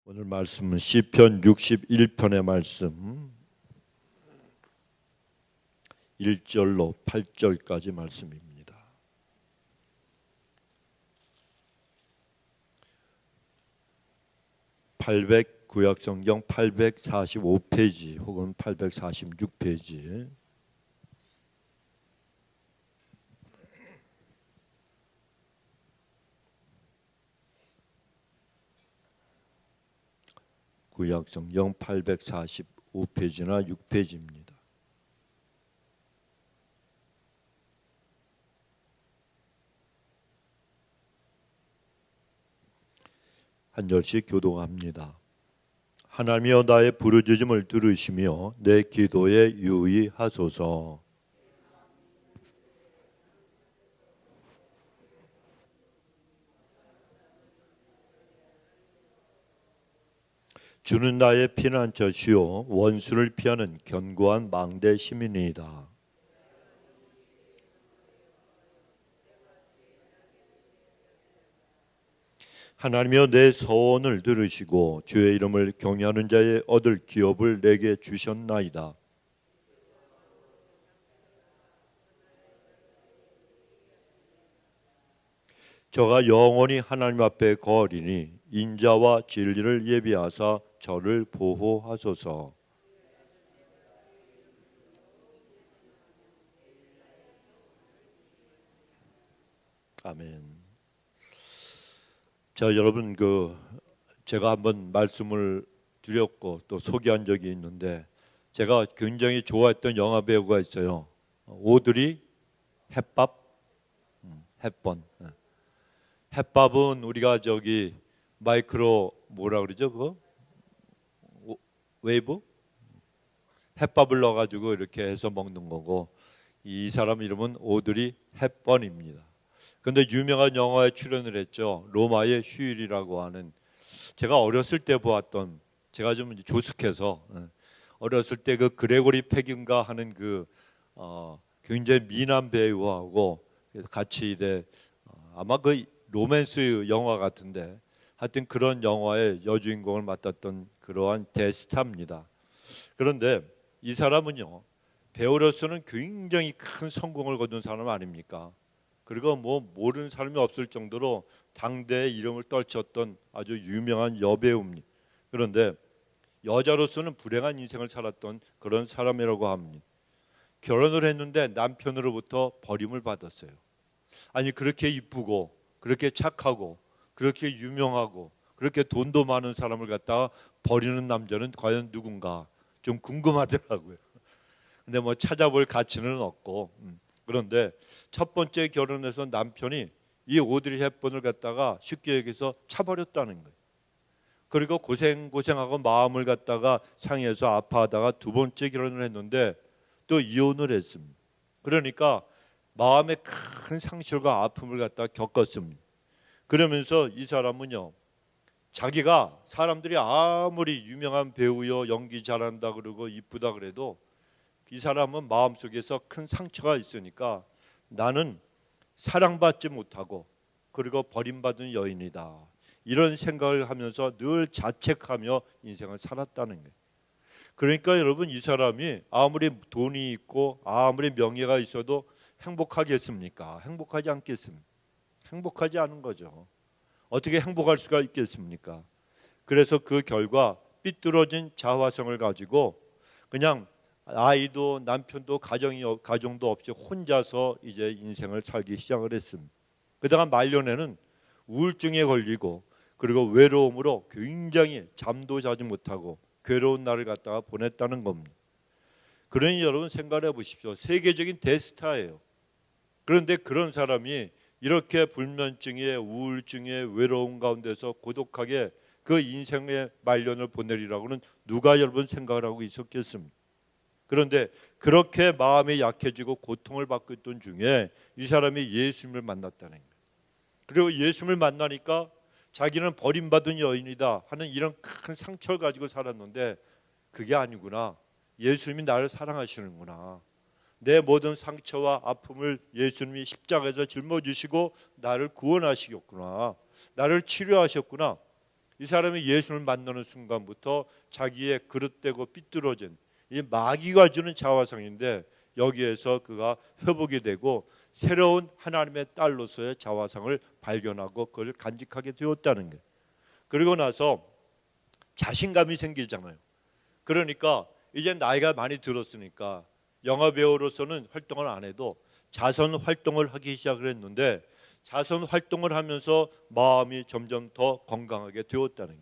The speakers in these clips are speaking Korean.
오늘 말씀은 시편 61편의 말씀 1절로 8절까지 말씀입니다. 구약성경 845페이지 혹은 846페이지 구약성경 845페이지나 6페이지입니다. 한 절씩 교독합니다. 하나님이여 나의 부르짖음을 들으시며 내 기도에 유의하소서. 주는 나의 피난처시요 원수를 피하는 견고한 망대 시민이다. 하나님이여 내 서원을 들으시고 주의 이름을 경외하는 자의 얻을 기업을 내게 주셨나이다. 저가 영원히 하나님 앞에 거하리니 인자와 진리를 예비하사 저를 보호하소서. 아멘. 자, 여러분 제가 한번 말씀을 드렸고 또 소개한 적이 있는데 제가 굉장히 좋아했던 영화 배우가 있어요. 오드리 헵번. 헵밥은 우리가 마이크로 뭐라 그러죠? 그거? 웨이브? 햇밥을 넣어가지고 이렇게 해서 먹는 거고 이 사람 이름은 오드리 헵번입니다. 그런데 유명한 영화에 출연을 했죠. 로마의 휴일이라고 하는 제가 어렸을 때 보았던 제가 좀 조숙해서 어렸을 때 그 그레고리 페긴가 하는 굉장히 미남 배우하고 같이 아마 그 로맨스 영화 같은데 하여튼 그런 영화의 여주인공을 맡았던 그러한 대스타입니다. 그런데 이 사람은요 배우로서는 굉장히 큰 성공을 거둔 사람 아닙니까? 그리고 모르는 사람이 없을 정도로 당대의 이름을 떨쳤던 아주 유명한 여배우입니다. 그런데 여자로서는 불행한 인생을 살았던 그런 사람이라고 합니다. 결혼을 했는데 남편으로부터 버림을 받았어요. 아니 그렇게 이쁘고 그렇게 착하고 그렇게 유명하고 그렇게 돈도 많은 사람을 갖다가 버리는 남자는 과연 누군가 좀 궁금하더라고요. 근데 찾아볼 가치는 없고 그런데 첫 번째 결혼해서 남편이 이 오드리 헵번을 갖다가 쉽게 얘기해서 차버렸다는 거예요. 그리고 고생하고 마음을 갖다가 상해서 아파하다가 두 번째 결혼을 했는데 또 이혼을 했습니다. 그러니까 마음에 큰 상실과 아픔을 갖다가 겪었습니다. 그러면서 이 사람은요 자기가 사람들이 아무리 유명한 배우요 연기 잘한다 그러고 이쁘다 그래도 이 사람은 마음속에서 큰 상처가 있으니까 나는 사랑받지 못하고 그리고 버림받은 여인이다 이런 생각을 하면서 늘 자책하며 인생을 살았다는 거예요. 그러니까 여러분 이 사람이 아무리 돈이 있고 아무리 명예가 있어도 행복하겠습니까? 행복하지 않겠습니까? 행복하지 않은 거죠. 어떻게 행복할 수가 있겠습니까? 그래서 그 결과 삐뚤어진 자화성을 가지고 그냥 아이도 남편도 가정도 없이 혼자서 이제 인생을 살기 시작을 했습니다. 그러다가 말년에는 우울증에 걸리고 그리고 외로움으로 굉장히 잠도 자지 못하고 괴로운 날을 갖다가 보냈다는 겁니다. 그러니 여러분 생각해 보십시오. 세계적인 대스타예요. 그런데 그런 사람이 이렇게 불면증에 우울증에 외로움 가운데서 고독하게 그 인생의 말년을 보내리라고는 누가 여러분 생각을 하고 있었겠습니까? 그런데 그렇게 마음이 약해지고 고통을 받고 있던 중에 이 사람이 예수님을 만났다는 거예요. 그리고 예수님을 만나니까 자기는 버림받은 여인이다 하는 이런 큰 상처를 가지고 살았는데 그게 아니구나. 예수님이 나를 사랑하시는구나. 내 모든 상처와 아픔을 예수님이 십자가에서 짊어지시고 나를 구원하시겠구나. 나를 치료하셨구나. 이 사람이 예수를 만나는 순간부터 자기의 그릇되고 삐뚤어진 이 마귀가 주는 자화상인데 여기에서 그가 회복이 되고 새로운 하나님의 딸로서의 자화상을 발견하고 그걸 간직하게 되었다는 게. 그리고 나서 자신감이 생기잖아요. 그러니까 이제 나이가 많이 들었으니까 영화 배우로서는 활동을 안 해도 자선 활동을 하기 시작을 했는데 자선 활동을 하면서 마음이 점점 더 건강하게 되었다는 게.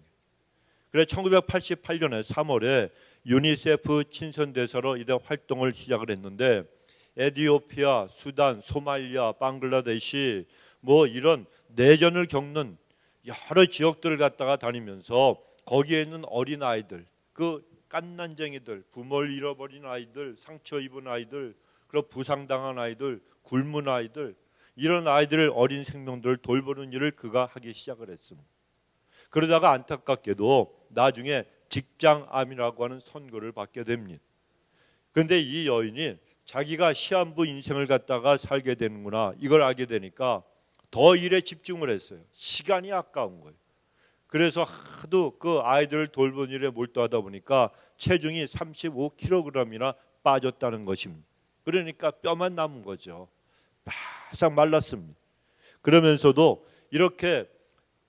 그래 1988년에 3월에 유니세프 친선대사로 이런 활동을 시작을 했는데 에티오피아, 수단, 소말리아, 방글라데시 뭐 이런 내전을 겪는 여러 지역들을 갔다가 다니면서 거기에 있는 어린 아이들, 그 깐난쟁이들, 부모를 잃어버린 아이들, 상처 입은 아이들, 그리고 부상당한 아이들, 굶은 아이들, 이런 아이들을 어린 생명들을 돌보는 일을 그가 하기 시작을 했습니다. 그러다가 안타깝게도 나중에 직장암이라고 하는 선고를 받게 됩니다. 그런데 이 여인이 자기가 시한부 인생을 갖다가 살게 되는구나 이걸 알게 되니까 더 일에 집중을 했어요. 시간이 아까운 거예요. 그래서 하도 그 아이들을 돌보는 일에 몰두하다 보니까 체중이 35kg이나 빠졌다는 것입니다. 그러니까 뼈만 남은 거죠. 바싹 말랐습니다. 그러면서도 이렇게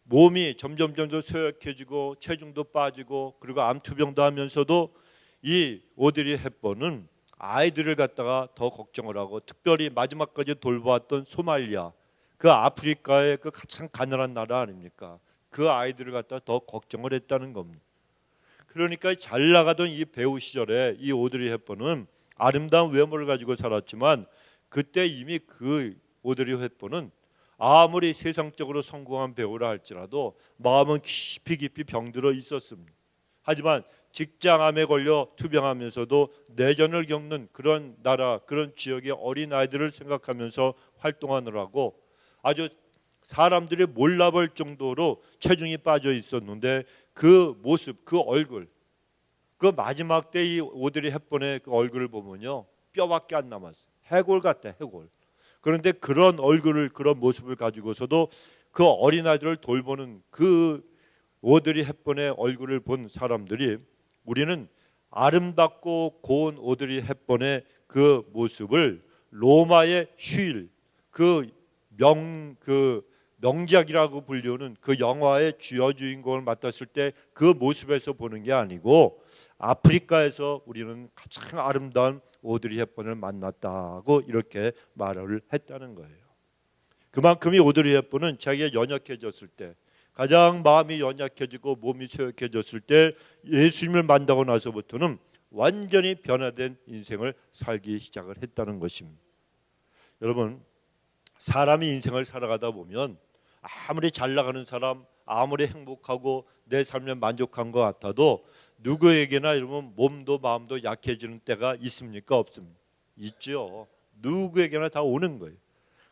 몸이 점점 쇠약해지고 체중도 빠지고 그리고 암투병도 하면서도 이 오드리 헵번은 아이들을 갖다가 더 걱정을 하고 특별히 마지막까지 돌보았던 소말리아, 그 아프리카의 그 가장 가난한 나라 아닙니까? 그 아이들을 갖다가 더 걱정을 했다는 겁니다. 그러니까 잘 나가던 이 배우 시절에 이 오드리 헵번은 아름다운 외모를 가지고 살았지만 그때 이미 그 오드리 헵번은 아무리 세상적으로 성공한 배우라 할지라도 마음은 깊이 병들어 있었습니다. 하지만 직장암에 걸려 투병하면서도 내전을 겪는 그런 나라, 그런 지역의 어린 아이들을 생각하면서 활동하느라고 아주 사람들이 몰라볼 정도로 체중이 빠져 있었는데 그 모습, 그 얼굴, 그 마지막 때 이 오드리 헵번의 그 얼굴을 보면요 뼈밖에 안 남았어요. 해골 같아, 해골. 그런데 그런 얼굴을, 그런 모습을 가지고서도 그 어린아이들을 돌보는 그 오드리 헵번의 얼굴을 본 사람들이 우리는 아름답고 고운 오드리 헵번의 그 모습을 로마의 휴일, 그 명작이라고 불리우는 그 영화의 주요 주인공을 맡았을 때 그 모습에서 보는 게 아니고 아프리카에서 우리는 가장 아름다운 오드리 헵번을 만났다고 이렇게 말을 했다는 거예요. 그만큼 이 오드리 헵번은 자기가 연약해졌을 때, 가장 마음이 연약해지고 몸이 쇠약해졌을 때 예수님을 만나고 나서부터는 완전히 변화된 인생을 살기 시작을 했다는 것입니다. 여러분, 사람이 인생을 살아가다 보면 아무리 잘 나가는 사람, 아무리 행복하고 내 삶에 만족한 것 같아도 누구에게나 이러면 몸도 마음도 약해지는 때가 있습니까? 없습니까? 있죠. 누구에게나 다 오는 거예요.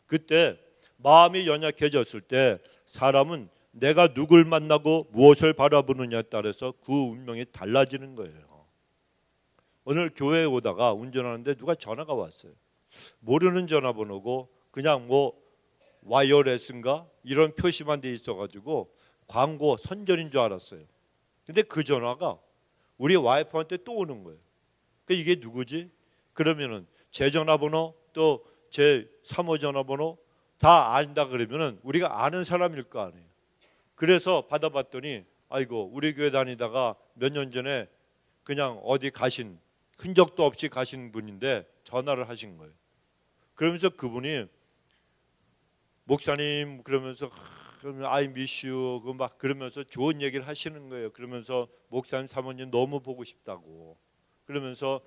그때 마음이 연약해졌을 때 사람은 내가 누굴 만나고 무엇을 바라보느냐에 따라서 그 운명이 달라지는 거예요. 오늘 교회에 오다가 운전하는데 누가 전화가 왔어요. 모르는 전화번호고 그냥 뭐 와이어레스인가 이런 표시만 돼 있어가지고 광고 선전인 줄 알았어요. 근데 그 전화가 우리 와이프한테 또 오는 거예요. 이게 누구지? 그러면은 제 전화번호 또 제 사모 전화번호 다 안다 그러면은 우리가 아는 사람일 거 아니에요. 그래서 받아봤더니 아이고 우리 교회 다니다가 몇 년 전에 그냥 어디 가신 흔적도 없이 가신 분인데 전화를 하신 거예요. 그러면서 그분이 목사님 그러면서 그러면 I miss you 그 막 그러면서 좋은 얘기를 하시는 거예요. 그러면서 목사님 사모님 너무 보고 싶다고. 그러면서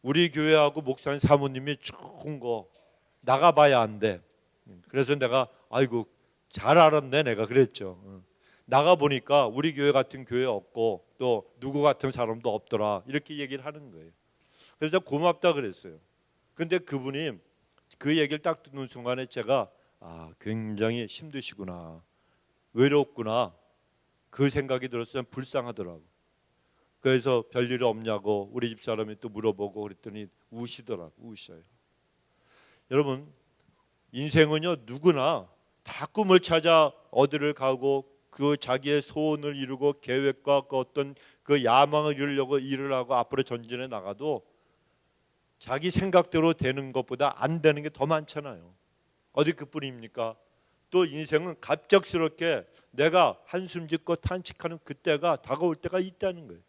우리 교회하고 목사님 사모님이 좋은 거 나가봐야 안 돼. 그래서 내가 아이고 잘 알았네 내가 그랬죠. 나가 보니까 우리 교회 같은 교회 없고 또 누구 같은 사람도 없더라 이렇게 얘기를 하는 거예요. 그래서 고맙다 그랬어요. 근데 그분이 그 얘기를 딱 듣는 순간에 제가 굉장히 힘드시구나, 외롭구나 그 생각이 들었어요. 불쌍하더라고. 그래서 별일 없냐고 우리 집 사람이 또 물어보고 그랬더니 우시더라고. 우셔요. 여러분 인생은요 누구나 다 꿈을 찾아 어디를 가고 그 자기의 소원을 이루고 계획과 그 어떤 그 야망을 이루려고 일을 하고 앞으로 전진해 나가도 자기 생각대로 되는 것보다 안 되는 게 더 많잖아요. 어디 그뿐입니까? 또 인생은 갑작스럽게 내가 한숨 짓고 탄식하는 그때가 다가올 때가 있다는 거예요.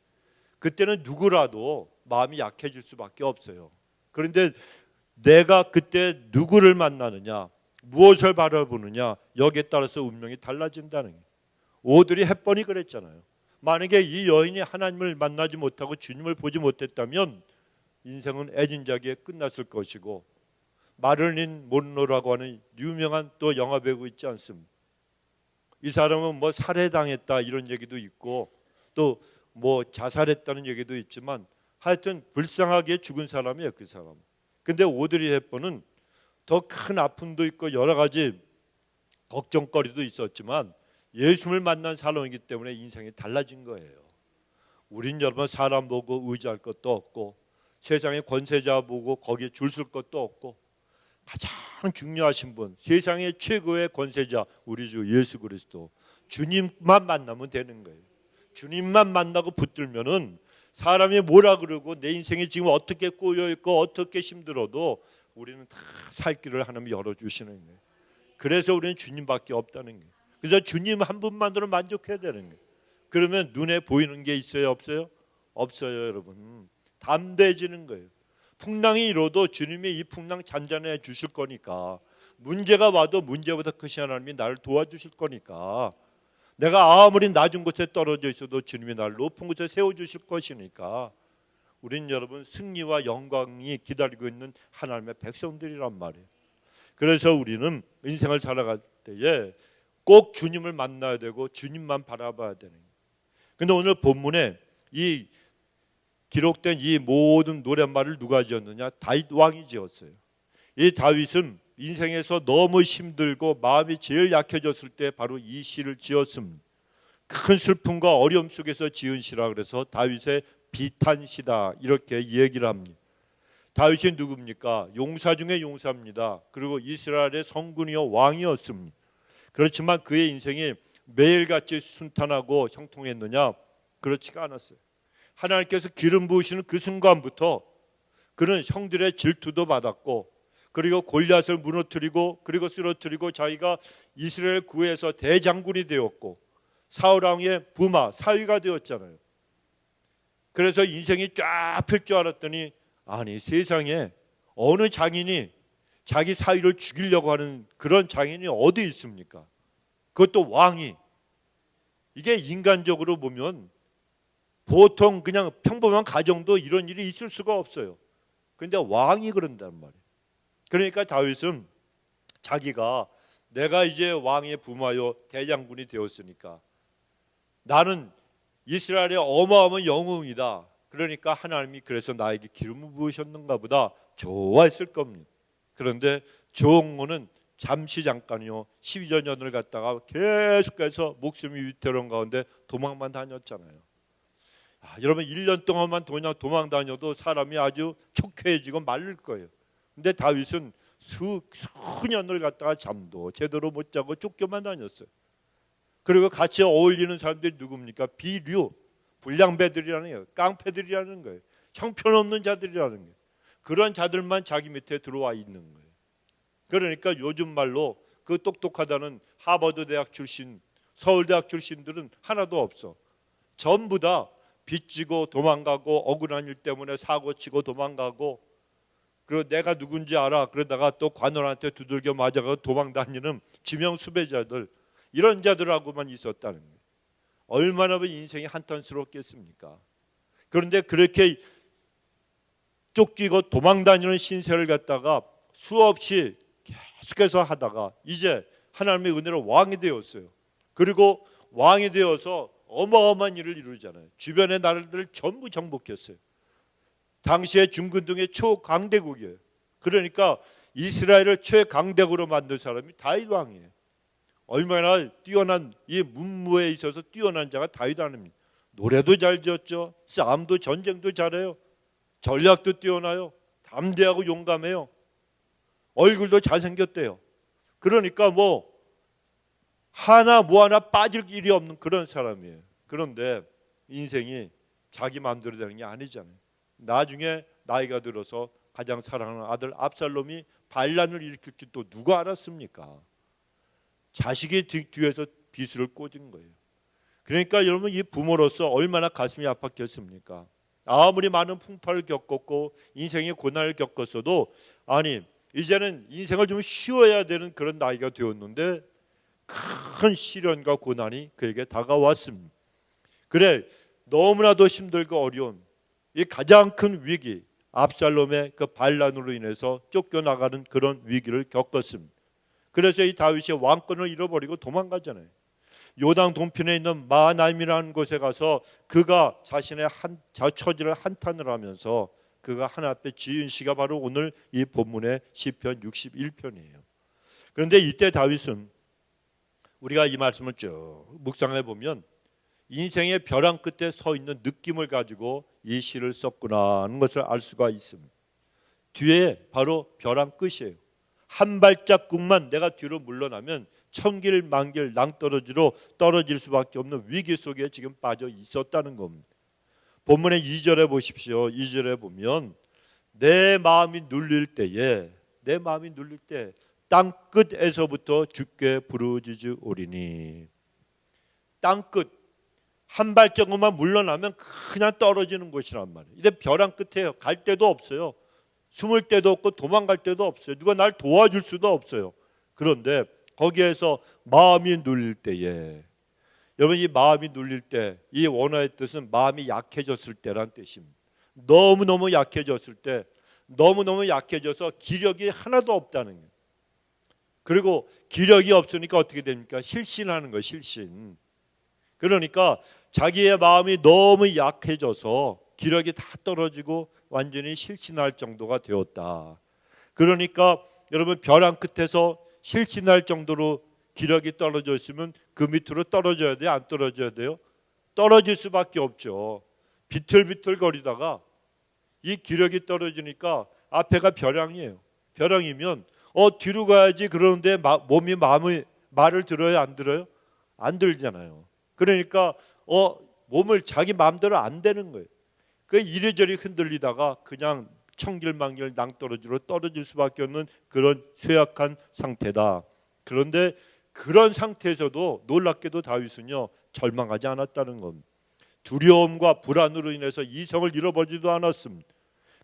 그때는 누구라도 마음이 약해질 수밖에 없어요. 그런데 내가 그때 누구를 만나느냐, 무엇을 바라보느냐, 여기에 따라서 운명이 달라진다는 거예요. 오드리 헵번이 그랬잖아요. 만약에 이 여인이 하나님을 만나지 못하고 주님을 보지 못했다면 인생은 애진작에 끝났을 것이고, 마릴린 몬로라고 하는 유명한 또 영화 배우 있지 않습니까? 이 사람은 뭐 살해당했다 이런 얘기도 있고 또 뭐 자살했다는 얘기도 있지만 하여튼 불쌍하게 죽은 사람이에요, 그 사람. 근데 오드리 헵번은 더 큰 아픔도 있고 여러 가지 걱정거리도 있었지만 예수를 만난 사람이기 때문에 인생이 달라진 거예요. 우린 여러분 사람 보고 의지할 것도 없고 세상의 권세자 보고 거기에 줄 설 것도 없고 가장 중요하신 분, 세상의 최고의 권세자 우리 주 예수 그리스도, 주님만 만나면 되는 거예요. 주님만 만나고 붙들면은 사람이 뭐라 그러고 내 인생이 지금 어떻게 꼬여 있고 어떻게 힘들어도 우리는 다 살 길을 하나님이 열어주시는 거예요. 그래서 우리는 주님밖에 없다는 거예요. 그래서 주님 한 분만으로 만족해야 되는 거예요. 그러면 눈에 보이는 게 있어요, 없어요? 없어요, 여러분. 담대해지는 거예요. 풍랑이 일어도 주님이 이 풍랑 잔잔해 주실 거니까, 문제가 와도 문제보다 크신 하나님이 나를 도와주실 거니까, 내가 아무리 낮은 곳에 떨어져 있어도 주님이 나를 높은 곳에 세워주실 것이니까 우린 여러분 승리와 영광이 기다리고 있는 하나님의 백성들이란 말이에요. 그래서 우리는 인생을 살아갈 때에 꼭 주님을 만나야 되고 주님만 바라봐야 되는 거예요. 근데 오늘 본문에 이 기록된 이 모든 노랫말을 누가 지었느냐? 다윗 왕이 지었어요. 이 다윗은 인생에서 너무 힘들고 마음이 제일 약해졌을 때 바로 이 시를 지었습니다. 큰 슬픔과 어려움 속에서 지은 시라 그래서 다윗의 비탄시다 이렇게 얘기를 합니다. 다윗이 누굽니까? 용사 중에 용사입니다. 그리고 이스라엘의 성군이요 왕이었습니다. 그렇지만 그의 인생이 매일같이 순탄하고 형통했느냐? 그렇지가 않았어요. 하나님께서 기름 부으시는 그 순간부터 그는 형들의 질투도 받았고, 그리고 골리앗을 무너뜨리고 그리고 쓰러뜨리고 자기가 이스라엘 구해서 대장군이 되었고 사울 왕의 부마 사위가 되었잖아요. 그래서 인생이 쫙 필 줄 알았더니 아니 세상에 어느 장인이 자기 사위를 죽이려고 하는 그런 장인이 어디 있습니까? 그것도 왕이. 이게 인간적으로 보면 보통 그냥 평범한 가정도 이런 일이 있을 수가 없어요. 그런데 왕이 그런단 말이에요. 그러니까 다윗은 자기가 내가 이제 왕의 부마요 대장군이 되었으니까 나는 이스라엘의 어마어마한 영웅이다. 그러니까 하나님이 그래서 나에게 기름을 부으셨는가 보다 좋아했을 겁니다. 그런데 조응모는 잠시 잠깐이요 12여 년을 갔다가 계속해서 목숨이 위태로운 가운데 도망만 다녔잖아요. 여러분 1년 동안만 도망 다녀도 사람이 아주 촉해지고 말릴 거예요. 근데 다윗은 수년을 갔다가 잠도 제대로 못 자고 쫓겨만 다녔어요. 그리고 같이 어울리는 사람들이 누굽니까? 비류, 불량배들이라는 거예요. 깡패들이라는 거예요. 형편없는 자들이라는 거예요. 그런 자들만 자기 밑에 들어와 있는 거예요. 그러니까 요즘 말로 그 똑똑하다는 하버드 대학 출신, 서울대학 출신들은 하나도 없어. 전부 다 빚지고 도망가고 억울한 일 때문에 사고치고 도망가고 그리고 내가 누군지 알아 그러다가 또 관원한테 두들겨 맞아가고 도망다니는 지명 수배자들, 이런 자들하고만 있었다는 거예요. 얼마나 인생이 한탄스럽겠습니까? 그런데 그렇게 쫓기고 도망다니는 신세를 갖다가 수없이 계속해서 하다가 이제 하나님의 은혜로 왕이 되었어요. 그리고 왕이 되어서 어마어마한 일을 이루잖아요. 주변의 나라들을 전부 정복했어요. 당시에 중근동의 초강대국이에요. 그러니까 이스라엘을 최강대국으로 만든 사람이 다윗 왕이에요. 얼마나 뛰어난 이 문무에 있어서 뛰어난 자가 다윗 왕입니다. 노래도 잘 지었죠. 싸움도 전쟁도 잘해요. 전략도 뛰어나요. 담대하고 용감해요. 얼굴도 잘생겼대요. 그러니까 하나 뭐 하나 빠질 일이 없는 그런 사람이에요. 그런데 인생이 자기 마음대로 되는 게 아니잖아요. 나중에 나이가 들어서 가장 사랑하는 아들 압살롬이 반란을 일으킬 줄 또 누가 알았습니까? 자식의 뒤에서 비수를 꽂은 거예요. 그러니까 여러분, 이 부모로서 얼마나 가슴이 아팠겠습니까? 아무리 많은 풍파를 겪었고 인생의 고난을 겪었어도, 아니 이제는 인생을 좀 쉬어야 되는 그런 나이가 되었는데 큰 시련과 고난이 그에게 다가왔습니다. 그래, 너무나도 힘들고 어려운 이 가장 큰 위기, 압살롬의 그 반란으로 인해서 쫓겨나가는 그런 위기를 겪었습니다. 그래서 이 다윗이 왕권을 잃어버리고 도망가잖아요. 요단 동편에 있는 마하나임이라는 곳에 가서 그가 자신의 처지를 한탄을 하면서 그가 하나 앞에 지은 시가 바로 오늘 이 본문의 시편 61편이에요. 그런데 이때 다윗은 우리가 이 말씀을 쭉 묵상해 보면 인생의 벼랑 끝에 서 있는 느낌을 가지고 이 시를 썼구나 하는 것을 알 수가 있습니다. 뒤에 바로 벼랑 끝이에요. 한 발자국만 내가 뒤로 물러나면 천길 만길 낭떠러지로 떨어질 수밖에 없는 위기 속에 지금 빠져 있었다는 겁니다. 본문의 2절에 보십시오. 2절에 보면 내 마음이 눌릴 때에, 내 마음이 눌릴 때 땅끝에서부터 주께 부르짖으오리니. 땅끝 한 발자국만 물러나면 그냥 떨어지는 곳이란 말이에요. 이제 벼랑 끝에요. 갈 데도 없어요. 숨을 데도 없고 도망갈 데도 없어요. 누가 날 도와줄 수도 없어요. 그런데 거기에서 마음이 눌릴 때에, 여러분 이 마음이 눌릴 때, 이 원어의 뜻은 마음이 약해졌을 때란 뜻입니다. 너무너무 약해졌을 때, 너무너무 약해져서 기력이 하나도 없다는 거예요. 그리고 기력이 없으니까 어떻게 됩니까? 실신하는 거예요. 실신. 그러니까 자기의 마음이 너무 약해져서 기력이 다 떨어지고 완전히 실신할 정도가 되었다. 그러니까 여러분, 벼랑 끝에서 실신할 정도로 기력이 떨어져 있으면 그 밑으로 떨어져야 돼요? 안 떨어져야 돼요? 떨어질 수밖에 없죠. 비틀비틀 거리다가 이 기력이 떨어지니까 앞에가 벼랑이에요. 벼랑이면 뒤로 가야지. 그러는데 몸이 마음의 말을 들어요? 안 들어요? 안 들잖아요. 그러니까 몸을 자기 마음대로 안 되는 거예요. 그 이리저리 흔들리다가 그냥 천길만길 낭떠러지로 떨어질 수밖에 없는 그런 쇠약한 상태다. 그런데 그런 상태에서도 놀랍게도 다윗은요, 절망하지 않았다는 겁니다. 두려움과 불안으로 인해서 이성을 잃어버리지도 않았습니다.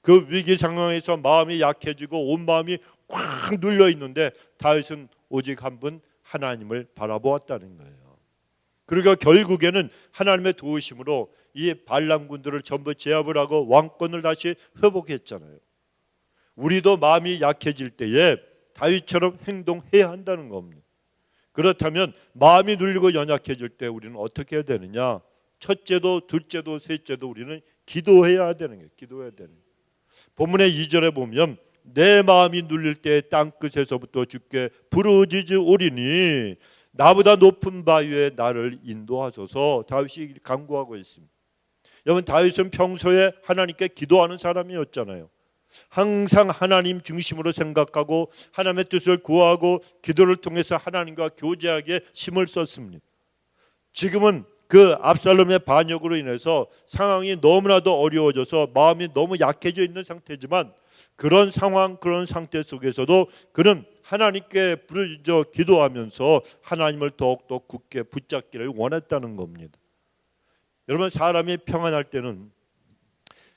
그 위기 상황에서 마음이 약해지고 온 마음이 꽉 눌려 있는데 다윗은 오직 한 분 하나님을 바라보았다는 거예요. 그러니까 결국에는 하나님의 도우심으로 이 반란군들을 전부 제압을 하고 왕권을 다시 회복했잖아요. 우리도 마음이 약해질 때에 다윗처럼 행동해야 한다는 겁니다. 그렇다면 마음이 눌리고 연약해질 때 우리는 어떻게 해야 되느냐? 첫째도 둘째도 셋째도 우리는 기도해야 되는 거예요. 기도해야 되는 거예요. 본문의 2절에 보면 내 마음이 눌릴 때 땅끝에서부터 주께 부르짖으오리니 나보다 높은 바 위에 나를 인도하소서. 다윗이 간구하고 있습니다. 여러분, 다윗은 평소에 하나님께 기도하는 사람이었잖아요. 항상 하나님 중심으로 생각하고 하나님의 뜻을 구하고 기도를 통해서 하나님과 교제하기에 힘을 썼습니다. 지금은 그 압살롬의 반역으로 인해서 상황이 너무나도 어려워져서 마음이 너무 약해져 있는 상태지만 그런 상황, 그런 상태 속에서도 그는 하나님께 부르짖어 기도하면서 하나님을 더욱더 굳게 붙잡기를 원했다는 겁니다. 여러분, 사람이 평안할 때는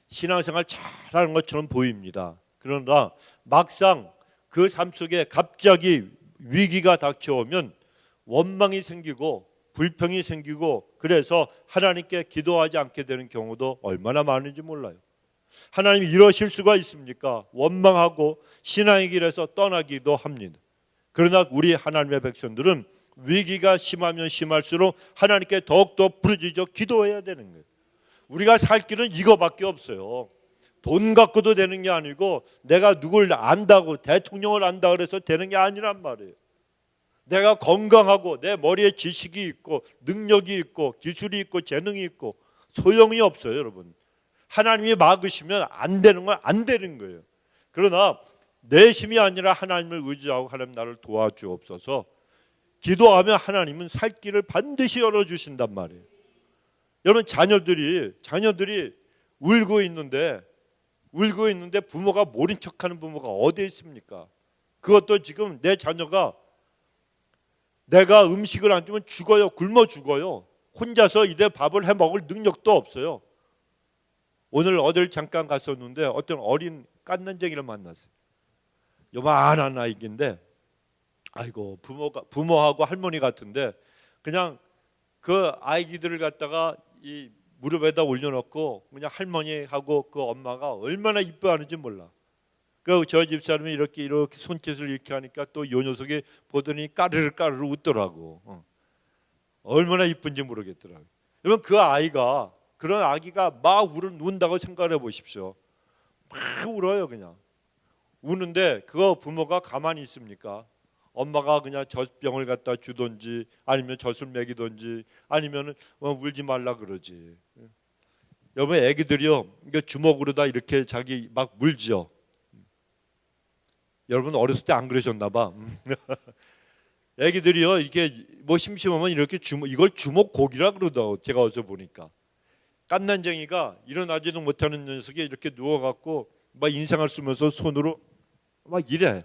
신앙생활 잘하는 것처럼 보입니다. 그러나 막상 그 삶 속에 갑자기 위기가 닥쳐오면 원망이 생기고 불평이 생기고 그래서 하나님께 기도하지 않게 되는 경우도 얼마나 많은지 몰라요. 하나님이 이러실 수가 있습니까? 원망하고 신앙의 길에서 떠나기도 합니다. 그러나 우리 하나님의 백성들은 위기가 심하면 심할수록 하나님께 더욱더 부르짖어 기도해야 되는 거예요. 우리가 살 길은 이거밖에 없어요. 돈 갖고도 되는 게 아니고 내가 누굴 안다고 대통령을 안다 그래서 되는 게 아니란 말이에요. 내가 건강하고 내 머리에 지식이 있고 능력이 있고 기술이 있고 재능이 있고 소용이 없어요, 여러분. 하나님이 막으시면 안 되는 건 안 되는 거예요. 그러나 내 힘이 아니라 하나님을 의지하고 하나님 나를 도와주옵소서. 기도하면 하나님은 살 길을 반드시 열어주신단 말이에요. 여러분, 자녀들이 울고 있는데 부모가 모른 척하는 부모가 어디 있습니까? 그것도 지금 내 자녀가 내가 음식을 안 주면 죽어요. 굶어 죽어요. 혼자서 이래 밥을 해 먹을 능력도 없어요. 오늘 어딜 잠깐 갔었는데 어떤 어린 깐난쟁이를 만났어요. 요만한 아이인데, 아이고, 부모하고 할머니 같은데 그냥 그 아이들을 갖다가 이 무릎에다 올려놓고 그냥 할머니하고 그 엄마가 얼마나 이뻐하는지 몰라. 그 저 집사람이 이렇게 손짓을 이렇게 하니까 또 요 녀석이 보더니 까르르 웃더라고. 얼마나 이쁜지 모르겠더라고. 여러분, 그런 아기가 막 운다고 생각을 해보십시오. 막 울어요. 그냥 우는데 그거 부모가 가만히 있습니까? 엄마가 그냥 젖병을 갖다 주든지 아니면 젖을 먹이든지 아니면 울지 말라 그러지. 여러분, 애기들이요, 이게 주먹으로다 이렇게 자기 막 물지요. 여러분 어렸을 때 안 그러셨나 봐. 애기들이요, 이게 뭐 심심하면 이렇게 이걸 주먹고기라 그러더라고. 제가 어디서 보니까 깐난쟁이가 일어나지도 못하는 녀석이 이렇게 누워갖고 막 인상을 쓰면서 손으로 막 이래.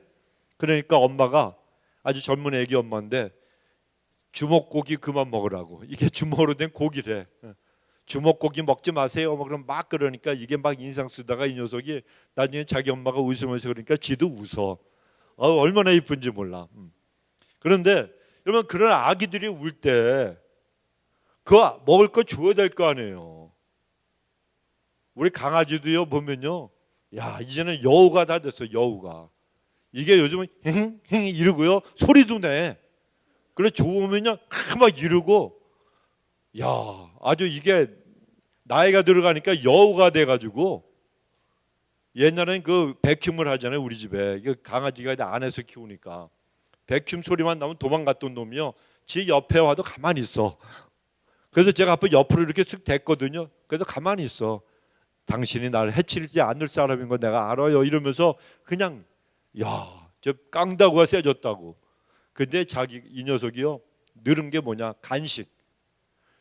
그러니까 엄마가, 아주 젊은 애기 엄마인데, 주먹고기 그만 먹으라고. 이게 주먹으로 된 고기래. 주먹고기 먹지 마세요. 그럼 막 그러니까 이게 막 인상 쓰다가 이 녀석이 나중에 자기 엄마가 웃으면서 그러니까 지도 웃어. 얼마나 이쁜지 몰라. 그런데 여러분, 그런 아기들이 울 때 그거 먹을 거 줘야 될 거 아니에요. 우리 강아지도요 보면요, 야, 이제는 여우가 다 됐어. 여우가 이게 요즘은 행 이러고요, 소리도 내. 그래 좋으면요 막 이러고, 야, 아주 이게 나이가 들어가니까 여우가 돼가지고, 옛날엔 그 백큐음을 하잖아요. 우리 집에 강아지가 안에서 키우니까 백큐음 소리만 나면 도망갔던 놈이요, 지 옆에 와도 가만히 있어. 그래서 제가 앞에 옆으로 이렇게 쓱 댔거든요. 그래도 가만히 있어. 당신이 나를 해치지 않을 사람인 거 내가 알아요. 이러면서 그냥, 야, 저 깡다구가 세졌다고. 근데 이 녀석이요, 늘은 게 뭐냐, 간식.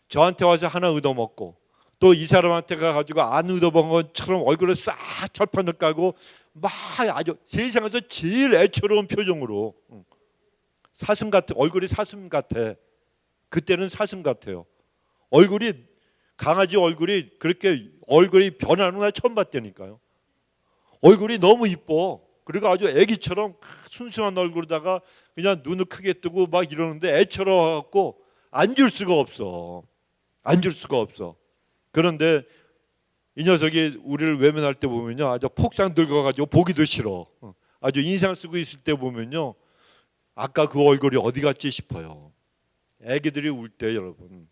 저한테 와서 하나 얻어먹고 또 이 사람한테 가가지고 안 얻어먹은 것처럼 얼굴에 싹 철판을 까고 막 아주 세상에서 제일 애처로운 표정으로, 사슴 같아. 얼굴이 사슴 같아. 그때는 사슴 같아요. 강아지 얼굴이 그렇게 얼굴이 변하는 날 처음 봤다니까요. 얼굴이 너무 이뻐. 그리고 아주 애기처럼 순수한 얼굴에다가 그냥 눈을 크게 뜨고 막 이러는데 애처로워갖고 앉을 수가 없어. 그런데 이 녀석이 우리를 외면할 때 보면요, 아주 폭삭 늙어가지고 보기도 싫어. 아주 인상 쓰고 있을 때 보면요, 아까 그 얼굴이 어디 갔지 싶어요. 애기들이 울 때 여러분,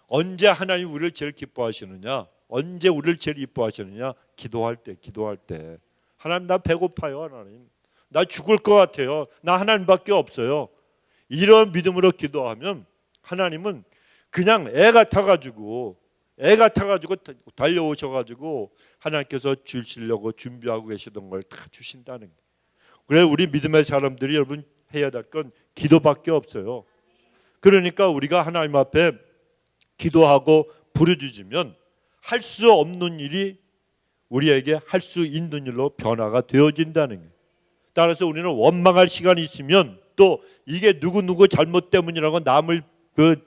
언제 하나님 우리를 제일 기뻐하시느냐? 언제 우리를 제일 이뻐하시느냐? 기도할 때. 하나님, 나 배고파요. 하나님, 나 죽을 것 같아요. 나 하나님밖에 없어요. 이런 믿음으로 기도하면 하나님은 그냥 애 같아가지고 달려오셔가지고 하나님께서 주시려고 준비하고 계시던 걸 다 주신다는 거예요. 그래, 우리 믿음의 사람들이 여러분 해야 될 건 기도밖에 없어요. 그러니까 우리가 하나님 앞에 기도하고 부르짖으면 할 수 없는 일이 우리에게 할 수 있는 일로 변화가 되어진다는 거예요. 따라서 우리는 원망할 시간이 있으면, 또 이게 누구 잘못 때문이라고 남을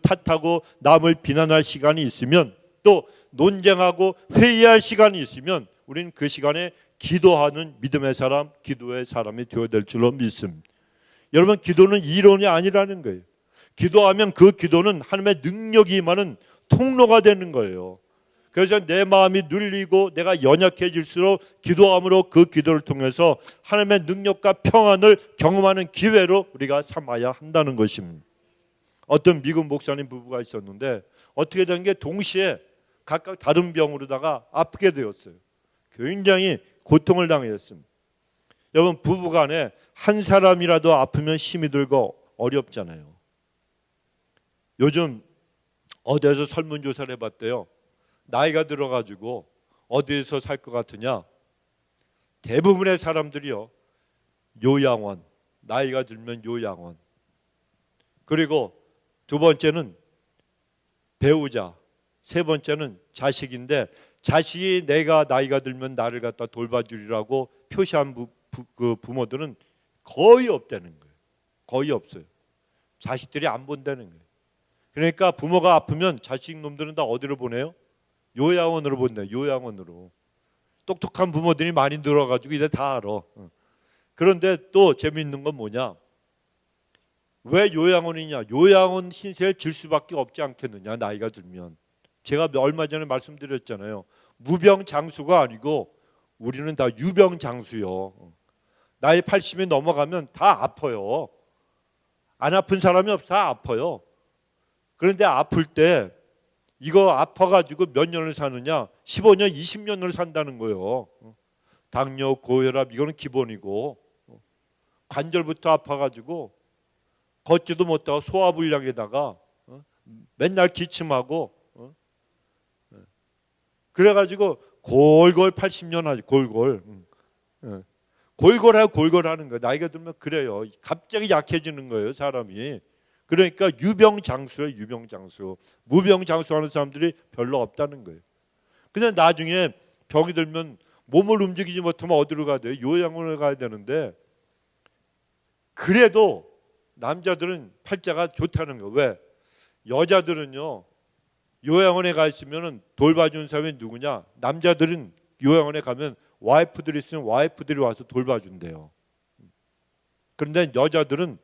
탓하고 남을 비난할 시간이 있으면, 또 논쟁하고 회의할 시간이 있으면 우리는 그 시간에 기도하는 믿음의 사람, 기도의 사람이 되어야 될 줄로 믿습니다. 여러분, 기도는 이론이 아니라는 거예요. 기도하면 그 기도는 하나님의 능력이 임하는 통로가 되는 거예요. 그래서 내 마음이 눌리고 내가 연약해질수록 기도함으로 그 기도를 통해서 하나님의 능력과 평안을 경험하는 기회로 우리가 삼아야 한다는 것입니다. 어떤 미국 목사님 부부가 있었는데 어떻게 된 게 동시에 각각 다른 병으로다가 아프게 되었어요. 굉장히 고통을 당했습니다. 여러분, 부부간에 한 사람이라도 아프면 힘이 들고 어렵잖아요. 요즘 어디에서 설문조사를 해봤대요. 나이가 들어가지고 어디에서 살 것 같으냐? 대부분의 사람들이요, 요양원, 나이가 들면 요양원. 그리고 두 번째는 배우자, 세 번째는 자식인데 자식이 내가 나이가 들면 나를 갖다 돌봐주리라고 표시한 그 부모들은 거의 없다는 거예요. 거의 없어요. 자식들이 안 본다는 거예요. 그러니까 부모가 아프면 자식 놈들은 다 어디로 보내요? 요양원으로 보내요. 요양원으로. 똑똑한 부모들이 많이 늘어가지고 이제 다 알아. 그런데 또 재미있는 건 뭐냐? 왜 요양원이냐? 요양원 신세를 질 수밖에 없지 않겠느냐? 나이가 들면. 제가 얼마 전에 말씀드렸잖아요. 무병장수가 아니고 우리는 다 유병장수요. 나이 80이 넘어가면 다 아파요. 안 아픈 사람이 없어. 다 아파요. 그런데 아플 때 이거 아파가지고 몇 년을 사느냐? 15년, 20년을 산다는 거예요. 당뇨, 고혈압 이거는 기본이고 관절부터 아파가지고 걷지도 못하고 소화불량에다가 맨날 기침하고 그래가지고 골골 80년 하지. 골골. 골골하고 골골하는 거예요. 나이가 들면 그래요. 갑자기 약해지는 거예요, 사람이. 그러니까 유병장수예요, 유병장수. 무병장수하는 사람들이 별로 없다는 거예요. 그냥 나중에 병이 들면 몸을 움직이지 못하면 어디로 가야 돼요? 요양원을 가야 되는데 그래도 남자들은 팔자가 좋다는 거예요. 왜? 여자들은요 요양원에 가 있으면 돌봐주는 사람이 누구냐? 남자들은 요양원에 가면 와이프들이 있으면 와이프들이 와서 돌봐준대요. 그런데 여자들은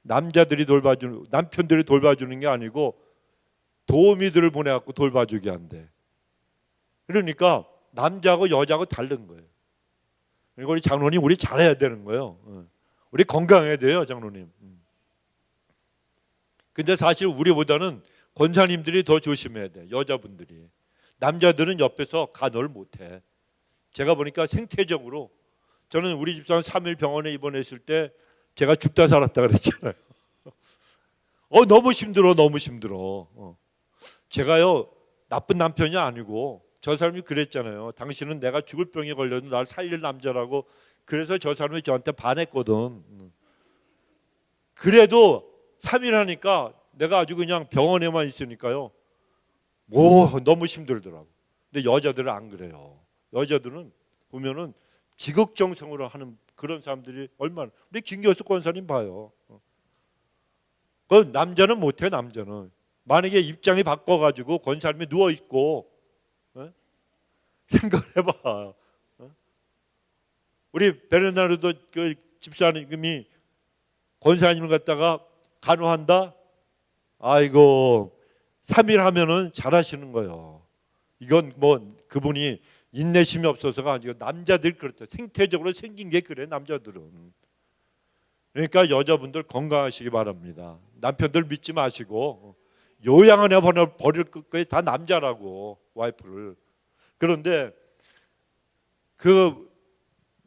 남편들이 돌봐주는 게 아니고 도우미들을 보내갖고 돌봐주게 한대. 그러니까 남자하고 여자하고 다른 거예요. 그리고 우리 장로님 우리 잘해야 되는 거예요. 우리 건강해야 돼요, 장로님. 근데 사실 우리보다는 권사님들이 더 조심해야 돼. 여자분들이. 남자들은 옆에서 간호를 못해. 제가 보니까 생태적으로 저는 우리 집사람 3일 병원에 입원했을 때 제가 죽다 살았다 그랬잖아요. 너무 힘들어, 너무 힘들어. 제가요 나쁜 남편이 아니고 저 사람이 그랬잖아요. 당신은 내가 죽을 병에 걸려도 날 살릴 남자라고. 그래서 저 사람이 저한테 반했거든. 그래도 3일 하니까 내가 아주 그냥 병원에만 있으니까요. 너무 힘들더라고. 근데 여자들은 안 그래요. 여자들은 보면은 지극정성으로 하는 그런 사람들이 얼마나. 우리 김교수 권사님 봐요. 그 남자는 못해. 남자는 만약에 입장이 바꿔가지고 권사님이 누워 있고 생각해봐. 우리 베르나르도 그 집사님이 권사님을 갖다가 간호한다. 아이고 3일 하면은 잘하시는 거예요. 이건 뭐 그분이 인내심이 없어서가 아니고 남자들이 그렇다. 생태적으로 생긴 게 그래 남자들은. 그러니까 여자분들 건강하시기 바랍니다. 남편들 믿지 마시고 요양원에 버릴 거에 다 남자라고 와이프를. 그런데 그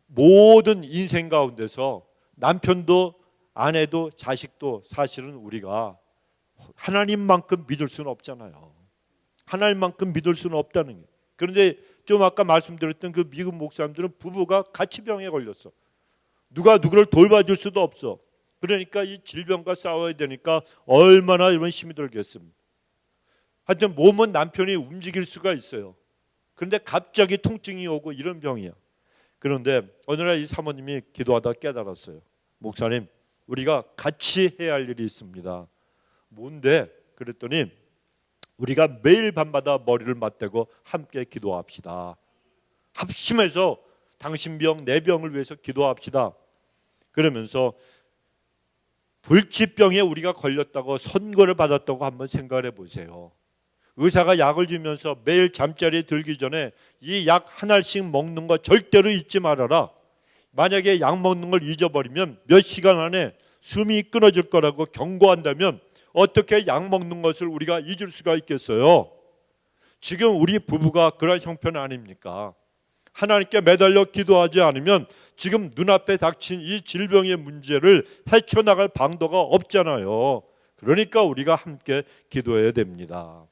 모든 인생 가운데서 남편도 아내도 자식도 사실은 우리가 하나님만큼 믿을 수는 없잖아요. 하나님만큼 믿을 수는 없다는 게. 그런데 좀 아까 말씀드렸던 그 미국 목사님들은 부부가 같이 병에 걸렸어. 누가 누구를 돌봐줄 수도 없어. 그러니까 이 질병과 싸워야 되니까 얼마나 이런 힘이 들겠습니까? 하여튼 몸은 남편이 움직일 수가 있어요. 그런데 갑자기 통증이 오고 이런 병이야. 그런데 어느 날 이 사모님이 기도하다 깨달았어요. 목사님, 우리가 같이 해야 할 일이 있습니다. 뭔데? 그랬더니 우리가 매일 밤마다 머리를 맞대고 함께 기도합시다. 합심해서 당신 병, 내 병을 위해서 기도합시다. 그러면서 불치병에 우리가 걸렸다고 선고를 받았다고 한번 생각을 해보세요. 의사가 약을 주면서 매일 잠자리에 들기 전에 이 약 한 알씩 먹는 거 절대로 잊지 말아라. 만약에 약 먹는 걸 잊어버리면 몇 시간 안에 숨이 끊어질 거라고 경고한다면 어떻게 약 먹는 것을 우리가 잊을 수가 있겠어요? 지금 우리 부부가 그런 형편 아닙니까? 하나님께 매달려 기도하지 않으면 지금 눈앞에 닥친 이 질병의 문제를 헤쳐나갈 방도가 없잖아요. 그러니까 우리가 함께 기도해야 됩니다.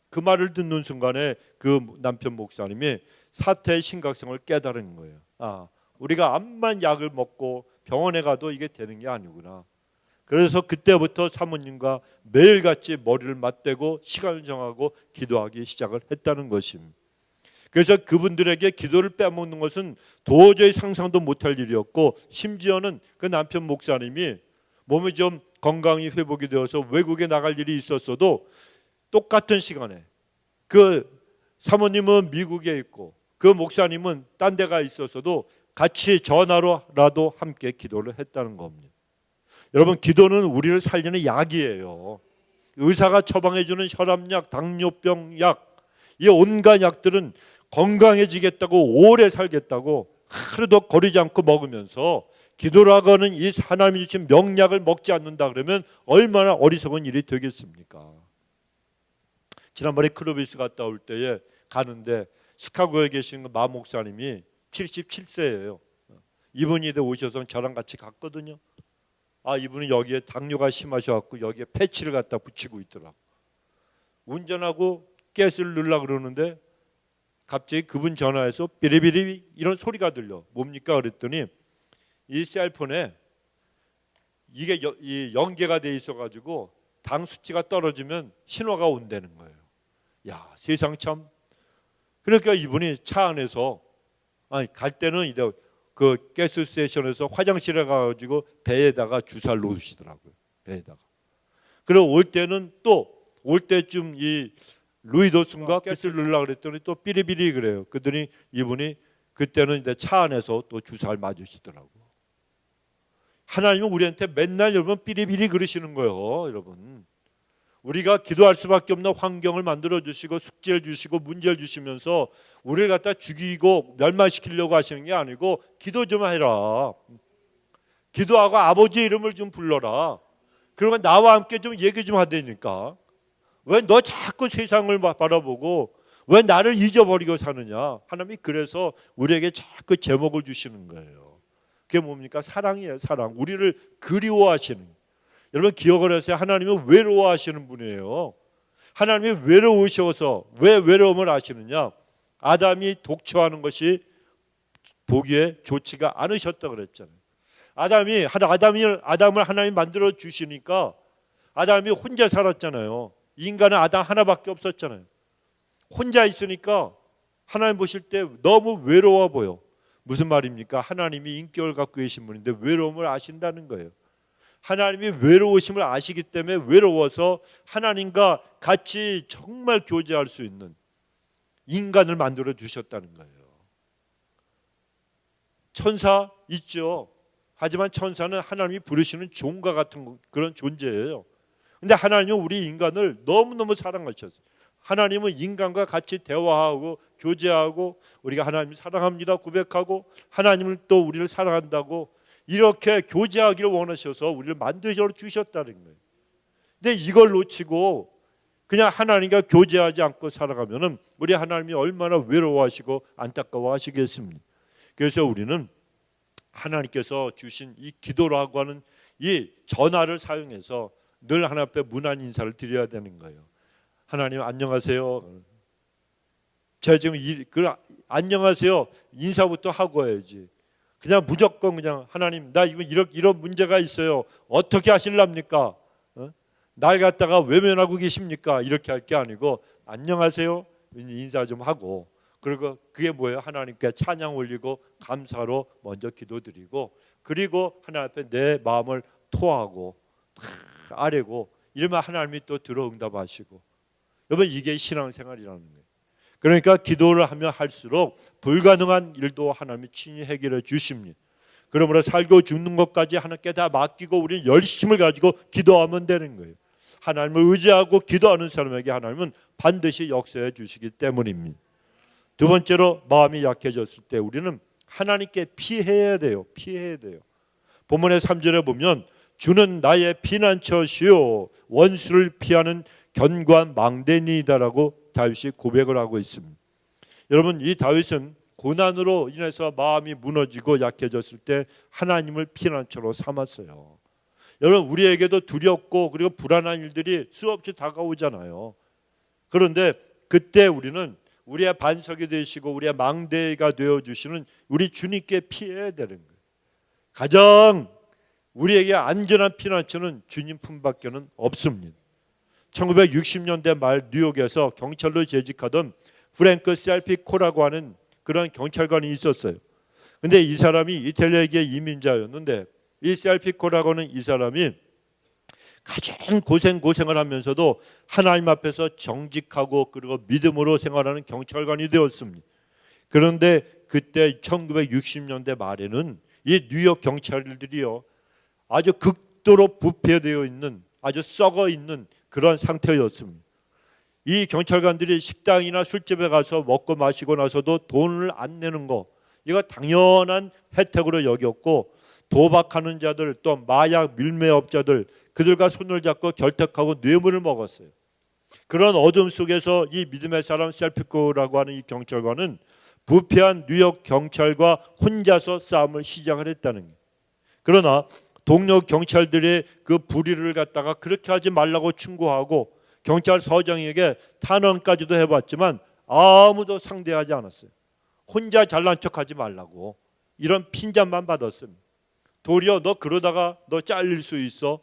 그 말을 듣는 순간에 그 남편 목사님이 사태의 심각성을 깨달은 거예요. 우리가 암만 약을 먹고 병원에 가도 이게 되는 게 아니구나. 그래서 그때부터 사모님과 매일같이 머리를 맞대고 시간을 정하고 기도하기 시작을 했다는 것입니다. 그래서 그분들에게 기도를 빼먹는 것은 도저히 상상도 못할 일이었고, 심지어는 그 남편 목사님이 몸이 좀 건강이 회복이 되어서 외국에 나갈 일이 있었어도 똑같은 시간에 그 사모님은 미국에 있고 그 목사님은 딴 데가 있었어도 같이 전화로라도 함께 기도를 했다는 겁니다. 여러분, 기도는 우리를 살리는 약이에요. 의사가 처방해 주는 혈압약, 당뇨병 약, 이 온갖 약들은 건강해지겠다고, 오래 살겠다고 하루도 거르지 않고 먹으면서 기도라고 하는 이 하나님이 주신 명약을 먹지 않는다 그러면 얼마나 어리석은 일이 되겠습니까? 지난번에 클로비스 갔다 올 때에 가는데 시카고에 계신 마 목사님이 77세예요. 이분이 오셔서 저랑 같이 갔거든요. 이분은 여기에 당뇨가 심하셔갖고 여기에 패치를 갖다 붙이고 있더라고. 운전하고 가스를 넣으려고 그러는데 갑자기 그분 전화해서 비리비리 이런 소리가 들려. 뭡니까? 그랬더니 이 셀폰에 이게 연계가 돼 있어가지고 당 수치가 떨어지면 신호가 온다는 거예요. 야, 세상 참. 그러니까 이분이 차 안에서 갈 때는 이제 그 가스 스테이션에서 화장실에 가가지고 배에다가 주사를 놓으시더라고요. 배에다가. 그리고 올 때는 또 올 때쯤 이 루이도슨가 가스를 넣으려고 그랬더니 또 삐리삐리 그래요. 그랬더니 이분이 그때는 이제 차 안에서 또 주사를 맞으시더라고요. 하나님은 우리한테 맨날 여러분 삐리삐리 그러시는 거예요. 여러분, 우리가 기도할 수밖에 없는 환경을 만들어 주시고 숙제를 주시고 문제를 주시면서 우리를 갖다 죽이고 멸망시키려고 하시는 게 아니고 기도 좀 해라. 기도하고 아버지의 이름을 좀 불러라. 그러면 나와 함께 좀 얘기 좀 하다니까. 왜 너 자꾸 세상을 바라보고 왜 나를 잊어버리고 사느냐. 하나님이 그래서 우리에게 자꾸 제목을 주시는 거예요. 그게 뭡니까? 사랑이에요. 사랑. 우리를 그리워하시는. 여러분 기억을 하세요. 하나님은 외로워하시는 분이에요. 하나님이 외로우셔서 왜 외로움을 아시느냐. 아담이 독초하는 것이 보기에 좋지가 않으셨다 그랬잖아요. 아담을 하나님 만들어 주시니까 아담이 혼자 살았잖아요. 인간은 아담 하나밖에 없었잖아요. 혼자 있으니까 하나님 보실 때 너무 외로워 보여. 무슨 말입니까? 하나님이 인격을 갖고 계신 분인데 외로움을 아신다는 거예요. 하나님이 외로우심을 아시기 때문에 외로워서 하나님과 같이 정말 교제할 수 있는 인간을 만들어 주셨다는 거예요. 천사 있죠. 하지만 천사는 하나님이 부르시는 종과 같은 그런 존재예요. 근데 하나님은 우리 인간을 너무너무 사랑하셨어요. 하나님은 인간과 같이 대화하고 교제하고 우리가 하나님을 사랑합니다 고백하고 하나님을 또 우리를 사랑한다고 이렇게 교제하기를 원하셔서 우리를 만드셔 주셨다는 거예요. 근데 이걸 놓치고 그냥 하나님과 교제하지 않고 살아가면은 우리 하나님이 얼마나 외로워하시고 안타까워하시겠습니까? 그래서 우리는 하나님께서 주신 이 기도라고 하는 이 전화를 사용해서 늘 하나님 앞에 문안 인사를 드려야 되는 거예요. 하나님 안녕하세요. 제가 지금 안녕하세요 인사부터 하고 해야지. 그냥 무조건 그냥 하나님 나 이런 문제가 있어요. 어떻게 하실랍니까? 날 갖다가 외면하고 계십니까? 이렇게 할 게 아니고 안녕하세요 인사 좀 하고 그리고 그게 뭐예요? 하나님께 찬양 올리고 감사로 먼저 기도드리고 그리고 하나님 앞에 내 마음을 토하고 아뢰고 이러면 하나님이 또 들어 응답하시고 여러분 이게 신앙생활이라는 거예요. 그러니까 기도를 하면 할수록 불가능한 일도 하나님이 친히 해결해 주십니다. 그러므로 살고 죽는 것까지 하나님께 다 맡기고 우리는 열심을 가지고 기도하면 되는 거예요. 하나님을 의지하고 기도하는 사람에게 하나님은 반드시 역사해 주시기 때문입니다. 두 번째로 마음이 약해졌을 때 우리는 하나님께 피해야 돼요. 피해야 돼요. 본문의 3절에 보면 주는 나의 피난처시요 원수를 피하는 견고한 망대니이다라고 다윗이 고백을 하고 있습니다. 여러분 이 다윗은 고난으로 인해서 마음이 무너지고 약해졌을 때 하나님을 피난처로 삼았어요. 여러분 우리에게도 두렵고 그리고 불안한 일들이 수없이 다가오잖아요. 그런데 그때 우리는 우리의 반석이 되시고 우리의 망대가 되어주시는 우리 주님께 피해야 되는 거예요. 가장 우리에게 안전한 피난처는 주님 품밖에는 없습니다. 1960년대 말 뉴욕에서 경찰로 재직하던 프랭크 셀피코라고 하는 그런 경찰관이 있었어요. 근데 이 사람이 이탈리아계 이민자였는데, 이 셀피코라고 하는 이 사람이 가장 고생을 하면서도 하나님 앞에서 정직하고 그리고 믿음으로 생활하는 경찰관이 되었습니다. 그런데 그때 1960년대 말에는 이 뉴욕 경찰들이요, 아주 극도로 부패되어 있는, 아주 썩어 있는 그런 상태였습니다. 이 경찰관들이 식당이나 술집에 가서 먹고 마시고 나서도 돈을 안 내는 거, 이거 당연한 혜택으로 여겼고, 도박하는 자들, 또 마약 밀매업자들, 그들과 손을 잡고 결탁하고 뇌물을 먹었어요. 그런 어둠 속에서 이 믿음의 사람 셀피코라고 하는 이 경찰관은 부패한 뉴욕 경찰과 혼자서 싸움을 시작을 했다는 거예요. 그러나 동료 경찰들의 그 불의를 갖다가 그렇게 하지 말라고 충고하고 경찰서장에게 탄원까지도 해봤지만 아무도 상대하지 않았어요. 혼자 잘난 척하지 말라고 이런 핀잔만 받았습니다. 도리어 너 그러다가 너 잘릴 수 있어,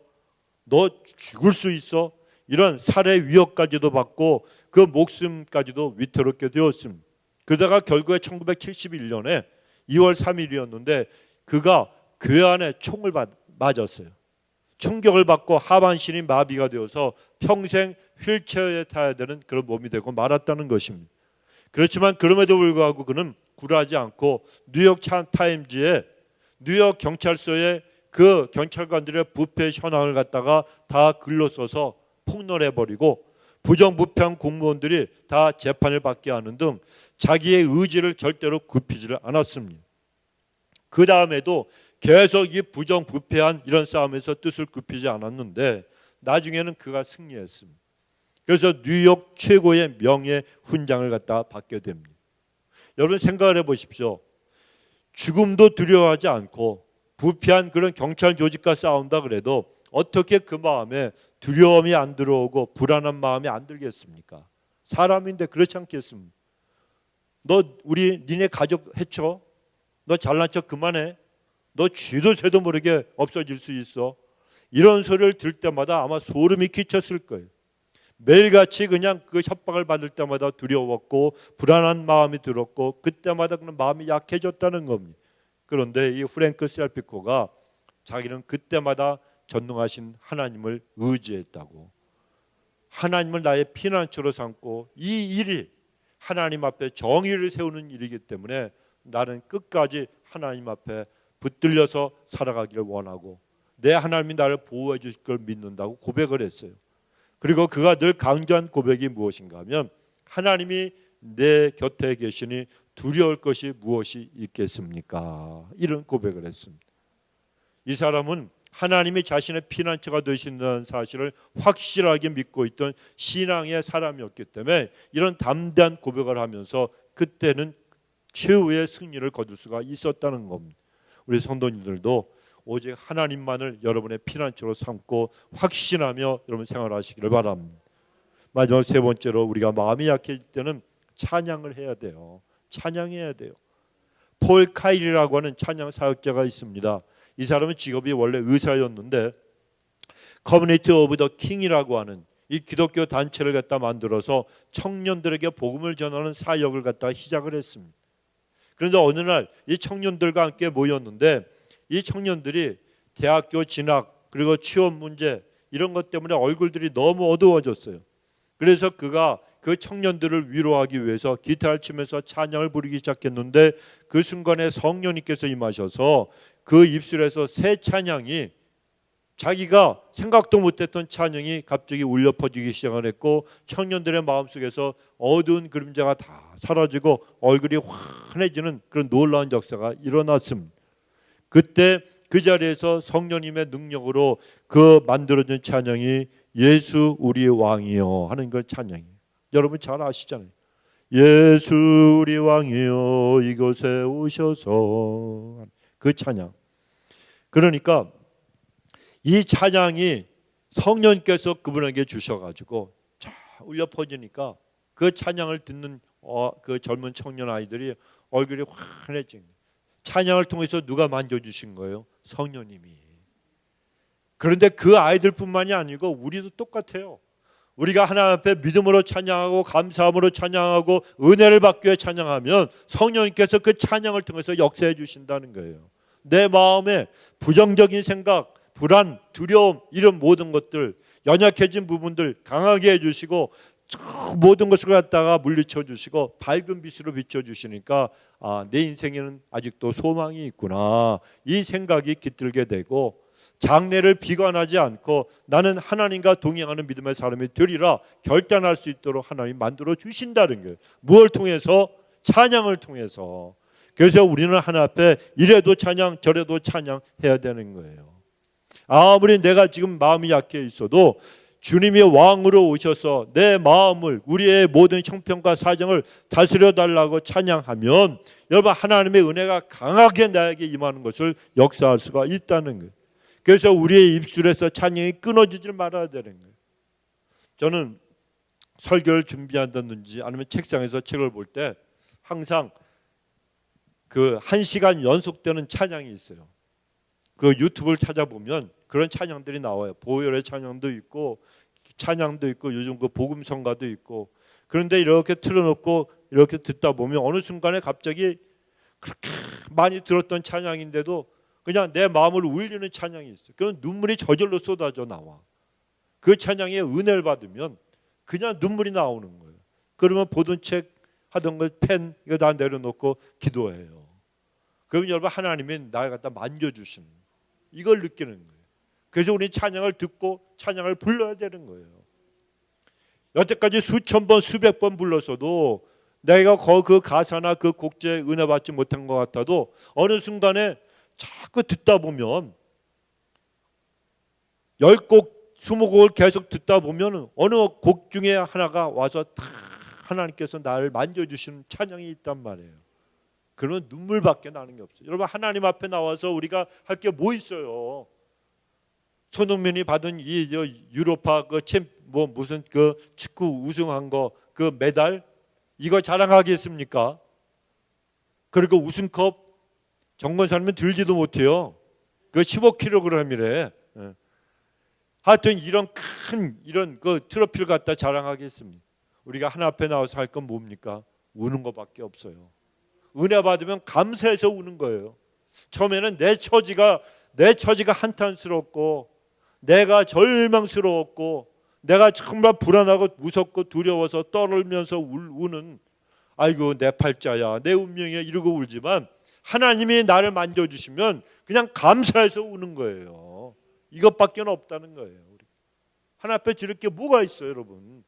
너 죽을 수 있어, 이런 살해 위협까지도 받고 그 목숨까지도 위태롭게 되었습니다. 그러다가 결국에 1971년에 2월 3일이었는데 그가 교회 안에 총을 맞았어요. 총격을 받고 하반신이 마비가 되어서 평생 휠체어에 타야 되는 그런 몸이 되고 말았다는 것입니다. 그렇지만 그럼에도 불구하고 그는 굴하지 않고 뉴욕 타임즈에 뉴욕 경찰서에 그 경찰관들의 부패 현황을 갖다가 다 글로 써서 폭로해버리고 부정부패한 공무원들이 다 재판을 받게 하는 등 자기의 의지를 절대로 굽히지를 않았습니다. 그 다음에도 계속 이 부정부패한 이런 싸움에서 뜻을 굽히지 않았는데 나중에는 그가 승리했습니다. 그래서 뉴욕 최고의 명예 훈장을 갖다 받게 됩니다. 여러분 생각을 해보십시오. 죽음도 두려워하지 않고 부패한 그런 경찰 조직과 싸운다 그래도 어떻게 그 마음에 두려움이 안 들어오고 불안한 마음이 안 들겠습니까? 사람인데 그렇지 않겠습니까? 너 니네 가족 해쳐? 너 잘난 척 그만해? 너 쥐도 새도 모르게 없어질 수 있어? 이런 소리를 들을 때마다 아마 소름이 끼쳤을 거예요. 매일같이 그냥 그 협박을 받을 때마다 두려웠고 불안한 마음이 들었고 그때마다 그런 마음이 약해졌다는 겁니다. 그런데 이 프랭크 셀피코가 자기는 그때마다 전능하신 하나님을 의지했다고, 하나님을 나의 피난처로 삼고 이 일이 하나님 앞에 정의를 세우는 일이기 때문에 나는 끝까지 하나님 앞에 붙들려서 살아가기를 원하고 내 하나님이 나를 보호해 주실 걸 믿는다고 고백을 했어요. 그리고 그가 늘 강조한 고백이 무엇인가 하면 하나님이 내 곁에 계시니 두려울 것이 무엇이 있겠습니까? 이런 고백을 했습니다. 이 사람은 하나님이 자신의 피난처가 되신다는 사실을 확실하게 믿고 있던 신앙의 사람이었기 때문에 이런 담대한 고백을 하면서 그때는 최후의 승리를 거둘 수가 있었다는 겁니다. 우리 성도님들도 오직 하나님만을 여러분의 피난처로 삼고 확신하며 여러분 생활하시기를 바랍니다. 마지막 세 번째로 우리가 마음이 약해질 때는 찬양을 해야 돼요. 찬양해야 돼요. 폴 카일이라고 하는 찬양 사역자가 있습니다. 이 사람은 직업이 원래 의사였는데 커뮤니티 오브 더 킹이라고 하는 이 기독교 단체를 갖다 만들어서 청년들에게 복음을 전하는 사역을 갖다 시작을 했습니다. 그런데 어느 날 이 청년들과 함께 모였는데 이 청년들이 대학교 진학 그리고 취업 문제 이런 것 때문에 얼굴들이 너무 어두워졌어요. 그래서 그가 그 청년들을 위로하기 위해서 기타를 치면서 찬양을 부르기 시작했는데 그 순간에 성령님께서 임하셔서 그 입술에서 새 찬양이, 자기가 생각도 못했던 찬양이 갑자기 울려 퍼지기 시작을 했고 청년들의 마음속에서 어두운 그림자가 다 사라지고 얼굴이 환해지는 그런 놀라운 역사가 일어났습니다. 그때 그 자리에서 성령님의 능력으로 그 만들어진 찬양이 예수 우리 왕이여 하는 그 찬양이에요. 여러분 잘 아시잖아요. 예수 우리 왕이여 이곳에 오셔서, 그 찬양. 그러니까 이 찬양이 성령께서 그분에게 주셔가지고 쫙 울려 퍼지니까 그 찬양을 듣는 그 젊은 청년 아이들이 얼굴이 환해진 거예요. 찬양을 통해서 누가 만져주신 거예요? 성령님이. 그런데 그 아이들뿐만이 아니고 우리도 똑같아요. 우리가 하나님 앞에 믿음으로 찬양하고 감사함으로 찬양하고 은혜를 받기 위해 찬양하면 성령님께서 그 찬양을 통해서 역사해 주신다는 거예요. 내 마음에 부정적인 생각, 불안, 두려움 이런 모든 것들, 연약해진 부분들 강하게 해주시고 모든 것을 갖다가 물리쳐 주시고 밝은 빛으로 비춰 주시니까 내 인생에는 아직도 소망이 있구나, 이 생각이 깃들게 되고 장래를 비관하지 않고 나는 하나님과 동행하는 믿음의 사람이 되리라 결단할 수 있도록 하나님 만들어 주신다는 거예요. 무엇을 통해서? 찬양을 통해서. 그래서 우리는 하나님 앞에 이래도 찬양 저래도 찬양해야 되는 거예요. 아무리 내가 지금 마음이 약해 있어도 주님이 왕으로 오셔서 내 마음을, 우리의 모든 형편과 사정을 다스려 달라고 찬양하면 여러분 하나님의 은혜가 강하게 나에게 임하는 것을 역사할 수가 있다는 거예요. 그래서 우리의 입술에서 찬양이 끊어지지 말아야 되는 거예요. 저는 설교를 준비한다든지 아니면 책상에서 책을 볼 때 항상 그 1시간 연속되는 찬양이 있어요. 그 유튜브를 찾아보면 그런 찬양들이 나와요. 보혈의 찬양도 있고 찬양도 있고 요즘 그 복음성가도 있고. 그런데 이렇게 틀어놓고 이렇게 듣다 보면 어느 순간에 갑자기 그렇게 많이 들었던 찬양인데도 그냥 내 마음을 울리는 찬양이 있어요. 그건 눈물이 저절로 쏟아져 나와. 그 찬양에 은혜를 받으면 그냥 눈물이 나오는 거예요. 그러면 보던 책 하던 거 펜 이거 다 내려놓고 기도해요. 그럼 여러분 하나님이 나를 갖다 만져주시는 거예요. 이걸 느끼는 거예요. 그래서 우리 찬양을 듣고 찬양을 불러야 되는 거예요. 여태까지 수천 번 수백 번 불렀어도 내가 그 가사나 그 곡제에 은혜 받지 못한 것 같아도 어느 순간에 자꾸 듣다 보면 10곡 20곡을 계속 듣다 보면 어느 곡 중에 하나가 와서 다 하나님께서 나를 만져주시는 찬양이 있단 말이에요. 그러면 눈물밖에 나는 게 없어요. 여러분 하나님 앞에 나와서 우리가 할 게 뭐 있어요? 손흥민이 받은 이 유로파 무슨 그 축구 우승한 거 그 메달 이거 자랑하겠습니까? 그리고 우승컵 정권사님은 들지도 못해요. 그 15kg이래. 하여튼 이런 큰 이런 그 트로피를 갖다 자랑하겠습니다. 우리가 하나 앞에 나와서 할 건 뭡니까? 우는 것밖에 없어요. 은혜 받으면 감사해서 우는 거예요. 처음에는 내 처지가 한탄스럽고 내가 절망스러웠고 내가 정말 불안하고 무섭고 두려워서 떨면서 우는 아이고 내 팔자야 내 운명이야 이러고 울지만 하나님이 나를 만져주시면 그냥 감사해서 우는 거예요. 이것밖에 없다는 거예요. 하나님 앞에 드릴 게 뭐가 있어요 여러분.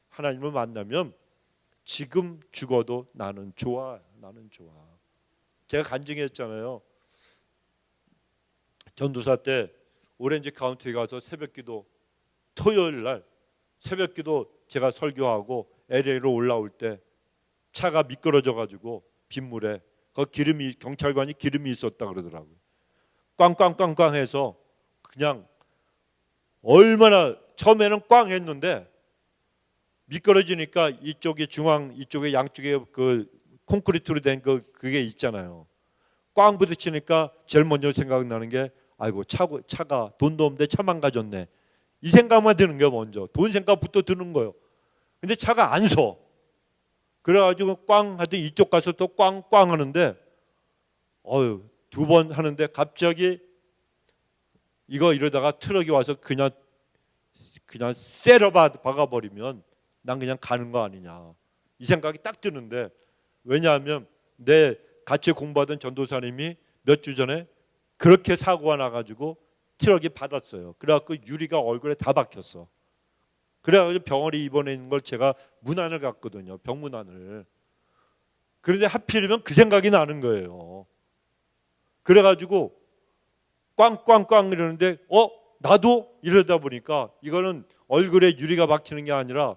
하나님을 만나면 지금 죽어도 나는 좋아. 나는 좋아. 제가 간증했잖아요. 전도사 때 오렌지 카운티에 가서 새벽기도 토요일 날 새벽기도 제가 설교하고 LA로 올라올 때 차가 미끄러져 가지고 빗물에 그 기름이 경찰관이 기름이 있었다 그러더라고요. 꽝꽝꽝꽝 해서 그냥 얼마나 처음에는 꽝 했는데 미끄러지니까 이쪽에 이쪽에 양쪽에 그 콘크리트로 된 그게 있잖아요. 꽝 부딪히니까 제일 먼저 생각나는 게 아이고 차가 돈도 없는데 차만 가졌네. 이 생각만 드는 게 먼저. 돈 생각부터 드는 거예요. 근데 차가 안 서. 그래가지고 꽝 하더니 이쪽 가서 또 꽝꽝 하는데 두 번 하는데 갑자기 이거 이러다가 트럭이 와서 그냥 쎄러 박아버리면 난 그냥 가는 거 아니냐. 이 생각이 딱 드는데 왜냐하면 내 같이 공부하던 전도사님이 몇 주 전에 그렇게 사고가 나가지고 트럭이 받았어요. 그래갖고 유리가 얼굴에 다 박혔어. 그래가지고 병원에 입원해 있는 걸 제가 문안을 갔거든요. 병문안을. 그런데 하필이면 그 생각이 나는 거예요. 그래가지고 꽝꽝꽝 이러는데 나도 이러다 보니까 이거는 얼굴에 유리가 박히는 게 아니라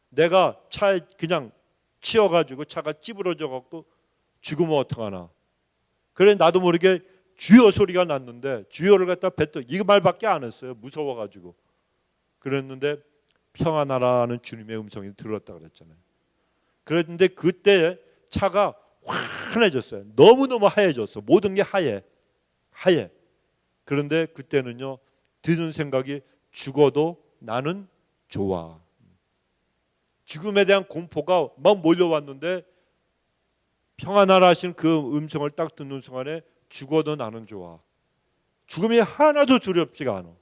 내가 차에 그냥 치여가지고 차가 찌부러져갖고 죽으면 어떡하나. 그래 나도 모르게 주여 소리가 났는데 주여를 갖다 뱉더 이 말밖에 안 했어요. 무서워가지고. 그랬는데 평안하라는 주님의 음성이 들었다 그랬잖아요. 그랬는데 그때 차가 환해졌어요. 너무너무 하얘졌어. 모든 게 하얘. 그런데 그때는요 드는 생각이 죽어도 나는 좋아. 죽음에 대한 공포가 막 몰려왔는데 평안하라 하신 그 음성을 딱 듣는 순간에 죽어도 나는 좋아. 죽음이 하나도 두렵지가 않아.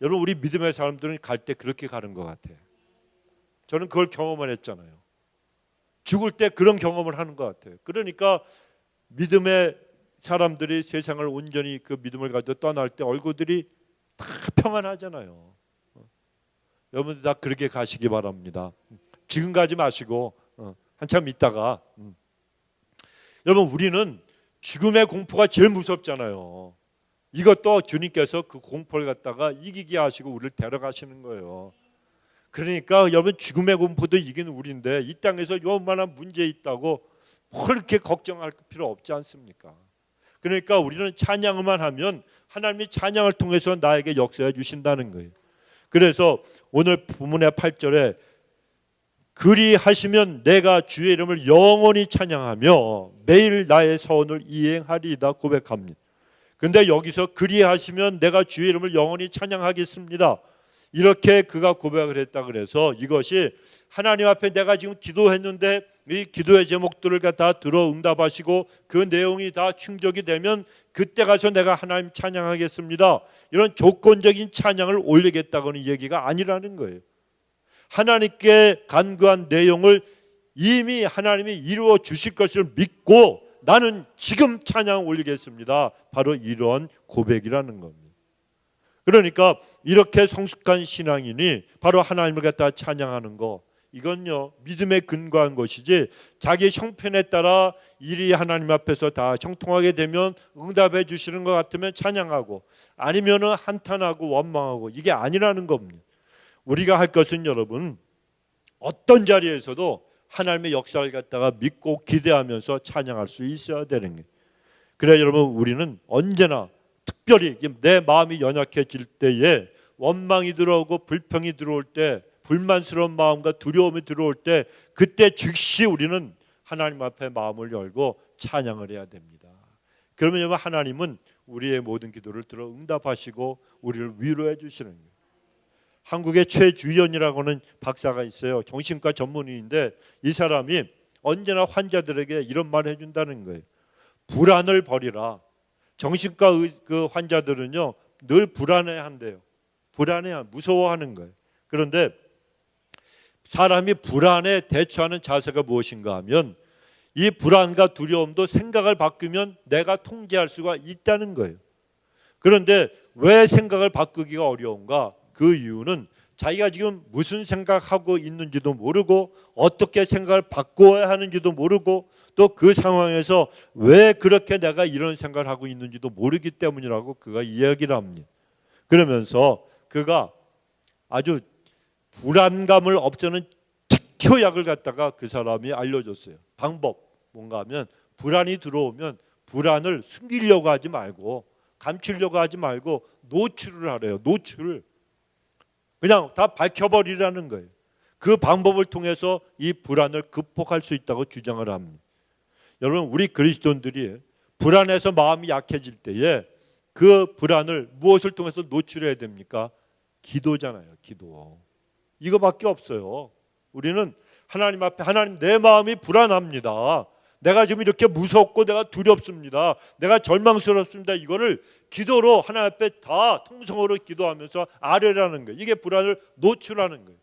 여러분, 우리 믿음의 사람들은 갈 때 그렇게 가는 것 같아. 저는 그걸 경험을 했잖아요. 죽을 때 그런 경험을 하는 것 같아요. 그러니까 믿음의 사람들이 세상을 온전히 그 믿음을 가지고 떠날 때 얼굴들이 다 평안하잖아요. 여러분들 다 그렇게 가시기 바랍니다. 지금 가지 마시고 한참 있다가. 여러분, 우리는 죽음의 공포가 제일 무섭잖아요. 이것도 주님께서 그 공포를 갖다가 이기게 하시고 우리를 데려가시는 거예요. 그러니까 여러분, 죽음의 공포도 이기는 우리인데 이 땅에서 요만한 문제 있다고 그렇게 걱정할 필요 없지 않습니까? 그러니까 우리는 찬양만 하면 하나님이 찬양을 통해서 나에게 역사해 주신다는 거예요. 그래서 오늘 본문의 8절에 그리하시면 내가 주의 이름을 영원히 찬양하며 매일 나의 서원을 이행하리이다 고백합니다. 그런데 여기서 그리하시면 내가 주의 이름을 영원히 찬양하겠습니다, 이렇게 그가 고백을 했다. 그래서 이것이 하나님 앞에 내가 지금 기도했는데 이 기도의 제목들을 다 들어 응답하시고 그 내용이 다 충족이 되면 그때 가서 내가 하나님 찬양하겠습니다, 이런 조건적인 찬양을 올리겠다고는 얘기가 아니라는 거예요. 하나님께 간구한 내용을 이미 하나님이 이루어 주실 것을 믿고 나는 지금 찬양 올리겠습니다, 바로 이런 고백이라는 겁니다. 그러니까 이렇게 성숙한 신앙인이 바로 하나님을 갖다 찬양하는 거, 이건요 믿음에 근거한 것이지 자기 형편에 따라 일이 하나님 앞에서 다 형통하게 되면 응답해 주시는 것 같으면 찬양하고 아니면은 한탄하고 원망하고, 이게 아니라는 겁니다. 우리가 할 것은 여러분, 어떤 자리에서도 하나님의 역사를 갖다가 믿고 기대하면서 찬양할 수 있어야 되는 거예요. 그래 여러분, 우리는 언제나 특별히 내 마음이 연약해질 때에, 원망이 들어오고 불평이 들어올 때, 불만스러운 마음과 두려움이 들어올 때, 그때 즉시 우리는 하나님 앞에 마음을 열고 찬양을 해야 됩니다. 그러면 하나님은 우리의 모든 기도를 들어 응답하시고 우리를 위로해 주시는 거예요. 한국의 최주연이라고 하는 박사가 있어요. 정신과 전문의인데 이 사람이 언제나 환자들에게 이런 말을 해준다는 거예요. 불안을 버리라. 정신과 그 환자들은요 늘 불안해한대요. 무서워하는 거예요. 그런데 사람이 불안에 대처하는 자세가 무엇인가 하면 이 불안과 두려움도 생각을 바꾸면 내가 통제할 수가 있다는 거예요. 그런데 왜 생각을 바꾸기가 어려운가? 그 이유는 자기가 지금 무슨 생각하고 있는지도 모르고 어떻게 생각을 바꿔야 하는지도 모르고 또 그 상황에서 왜 그렇게 내가 이런 생각을 하고 있는지도 모르기 때문이라고 그가 이야기를 합니다. 그러면서 그가 아주 불안감을 없애는 특효약을 갖다가 그 사람이 알려줬어요. 방법 뭔가 하면 불안이 들어오면 불안을 숨기려고 하지 말고 감추려고 하지 말고 노출을 하래요. 노출을 그냥 다 밝혀버리라는 거예요. 그 방법을 통해서 이 불안을 극복할 수 있다고 주장을 합니다. 여러분, 우리 그리스도인들이 불안해서 마음이 약해질 때에 그 불안을 무엇을 통해서 노출해야 됩니까? 기도잖아요. 기도. 이거밖에 없어요. 우리는 하나님 앞에, 하나님 내 마음이 불안합니다, 내가 지금 이렇게 무섭고 내가 두렵습니다, 내가 절망스럽습니다, 이거를 기도로 하나님 앞에 다 통성으로 기도하면서 아뢰라는 거예요. 이게 불안을 노출하는 거예요.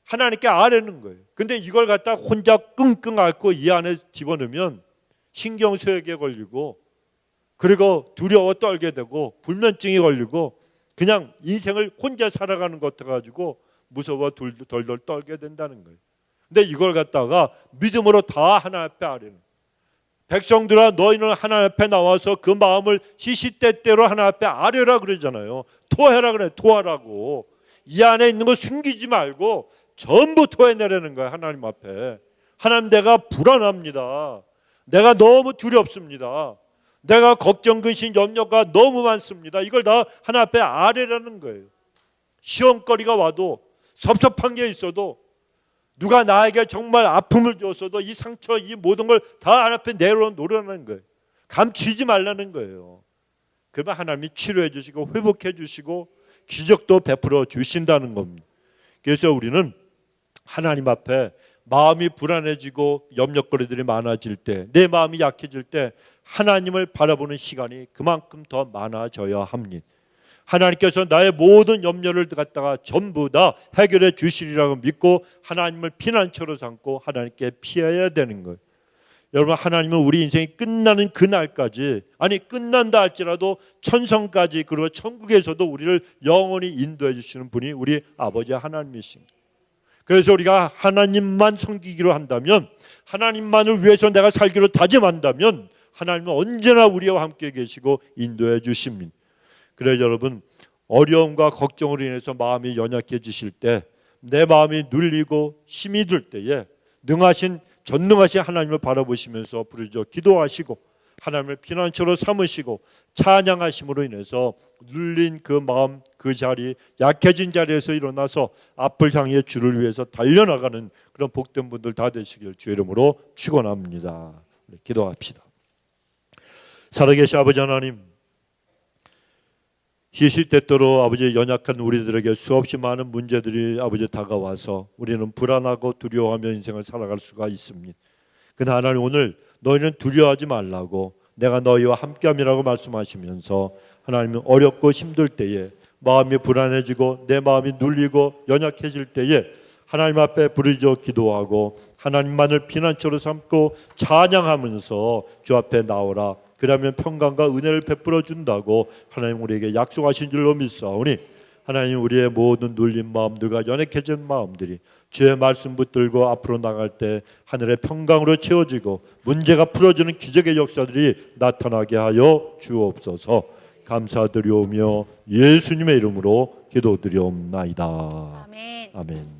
하나님께 아뢰는 거예요. 근데 이걸 갖다 혼자 끙끙 앓고 이 안에 집어넣으면 신경쇠약에 걸리고 그리고 두려워 떨게 되고 불면증이 걸리고 그냥 인생을 혼자 살아가는 것 같아가지고 무서워 덜덜 떨게 된다는 거예요. 근데 이걸 갖다가 믿음으로 다 하나님 앞에 아뢰는, 백성들아 너희는 하나님 앞에 나와서 그 마음을 시시때때로 하나님 앞에 아뢰라 그러잖아요. 토해라 그래. 토하라고. 이 안에 있는 거 숨기지 말고 전부 토해내라는 거예요. 하나님 앞에. 하나님, 내가 불안합니다, 내가 너무 두렵습니다, 내가 걱정, 근심, 염려가 너무 많습니다, 이걸 다 하나님 앞에 아뢰라는 거예요. 시험거리가 와도 섭섭한 게 있어도 누가 나에게 정말 아픔을 줬어도 이 상처, 이 모든 걸 다 하나님 앞에 내려놓으라는 거예요. 감추지 말라는 거예요. 그러면 하나님이 치료해 주시고 회복해 주시고 기적도 베풀어 주신다는 겁니다. 그래서 우리는 하나님 앞에 마음이 불안해지고 염려거리들이 많아질 때, 내 마음이 약해질 때 하나님을 바라보는 시간이 그만큼 더 많아져야 합니다. 하나님께서 나의 모든 염려를 갖다가 전부 다 해결해 주시리라고 믿고 하나님을 피난처로 삼고 하나님께 피해야 되는 거예요. 여러분, 하나님은 우리 인생이 끝나는 그날까지, 아니 끝난다 할지라도 천성까지, 그리고 천국에서도 우리를 영원히 인도해 주시는 분이 우리 아버지 하나님이십니다. 그래서 우리가 하나님만 섬기기로 한다면, 하나님만을 위해서 내가 살기로 다짐한다면 하나님은 언제나 우리와 함께 계시고 인도해 주십니다. 그래서 여러분, 어려움과 걱정으로 인해서 마음이 연약해지실 때, 내 마음이 눌리고 힘이 들 때에 전능하신 하나님을 바라보시면서 부르짖어 기도하시고 하나님을 피난처로 삼으시고 찬양하심으로 인해서 눌린 그 마음, 그 자리, 약해진 자리에서 일어나서 앞을 향해 주를 위해서 달려나가는 그런 복된 분들 다 되시길 주의 이름으로 축원합니다. 기도합시다. 살아계신 아버지 하나님, 시시때때로 아버지 연약한 우리들에게 수없이 많은 문제들이 아버지 다가와서 우리는 불안하고 두려워하며 인생을 살아갈 수가 있습니다. 그러나 하나님, 오늘 너희는 두려워하지 말라고 내가 너희와 함께함이라고 말씀하시면서 하나님은 어렵고 힘들 때에 마음이 불안해지고 내 마음이 눌리고 연약해질 때에 하나님 앞에 부르짖어 기도하고 하나님만을 피난처로 삼고 찬양하면서 주 앞에 나오라. 그러면 평강과 은혜를 베풀어 준다고 하나님 우리에게 약속하신 줄로 믿사오니, 하나님 우리의 모든 눌린 마음들과 연약해진 마음들이 주의 말씀 붙들고 앞으로 나갈 때 하늘의 평강으로 채워지고 문제가 풀어지는 기적의 역사들이 나타나게 하여 주옵소서. 감사드리오며 예수님의 이름으로 기도드리옵나이다. 아멘. 아멘.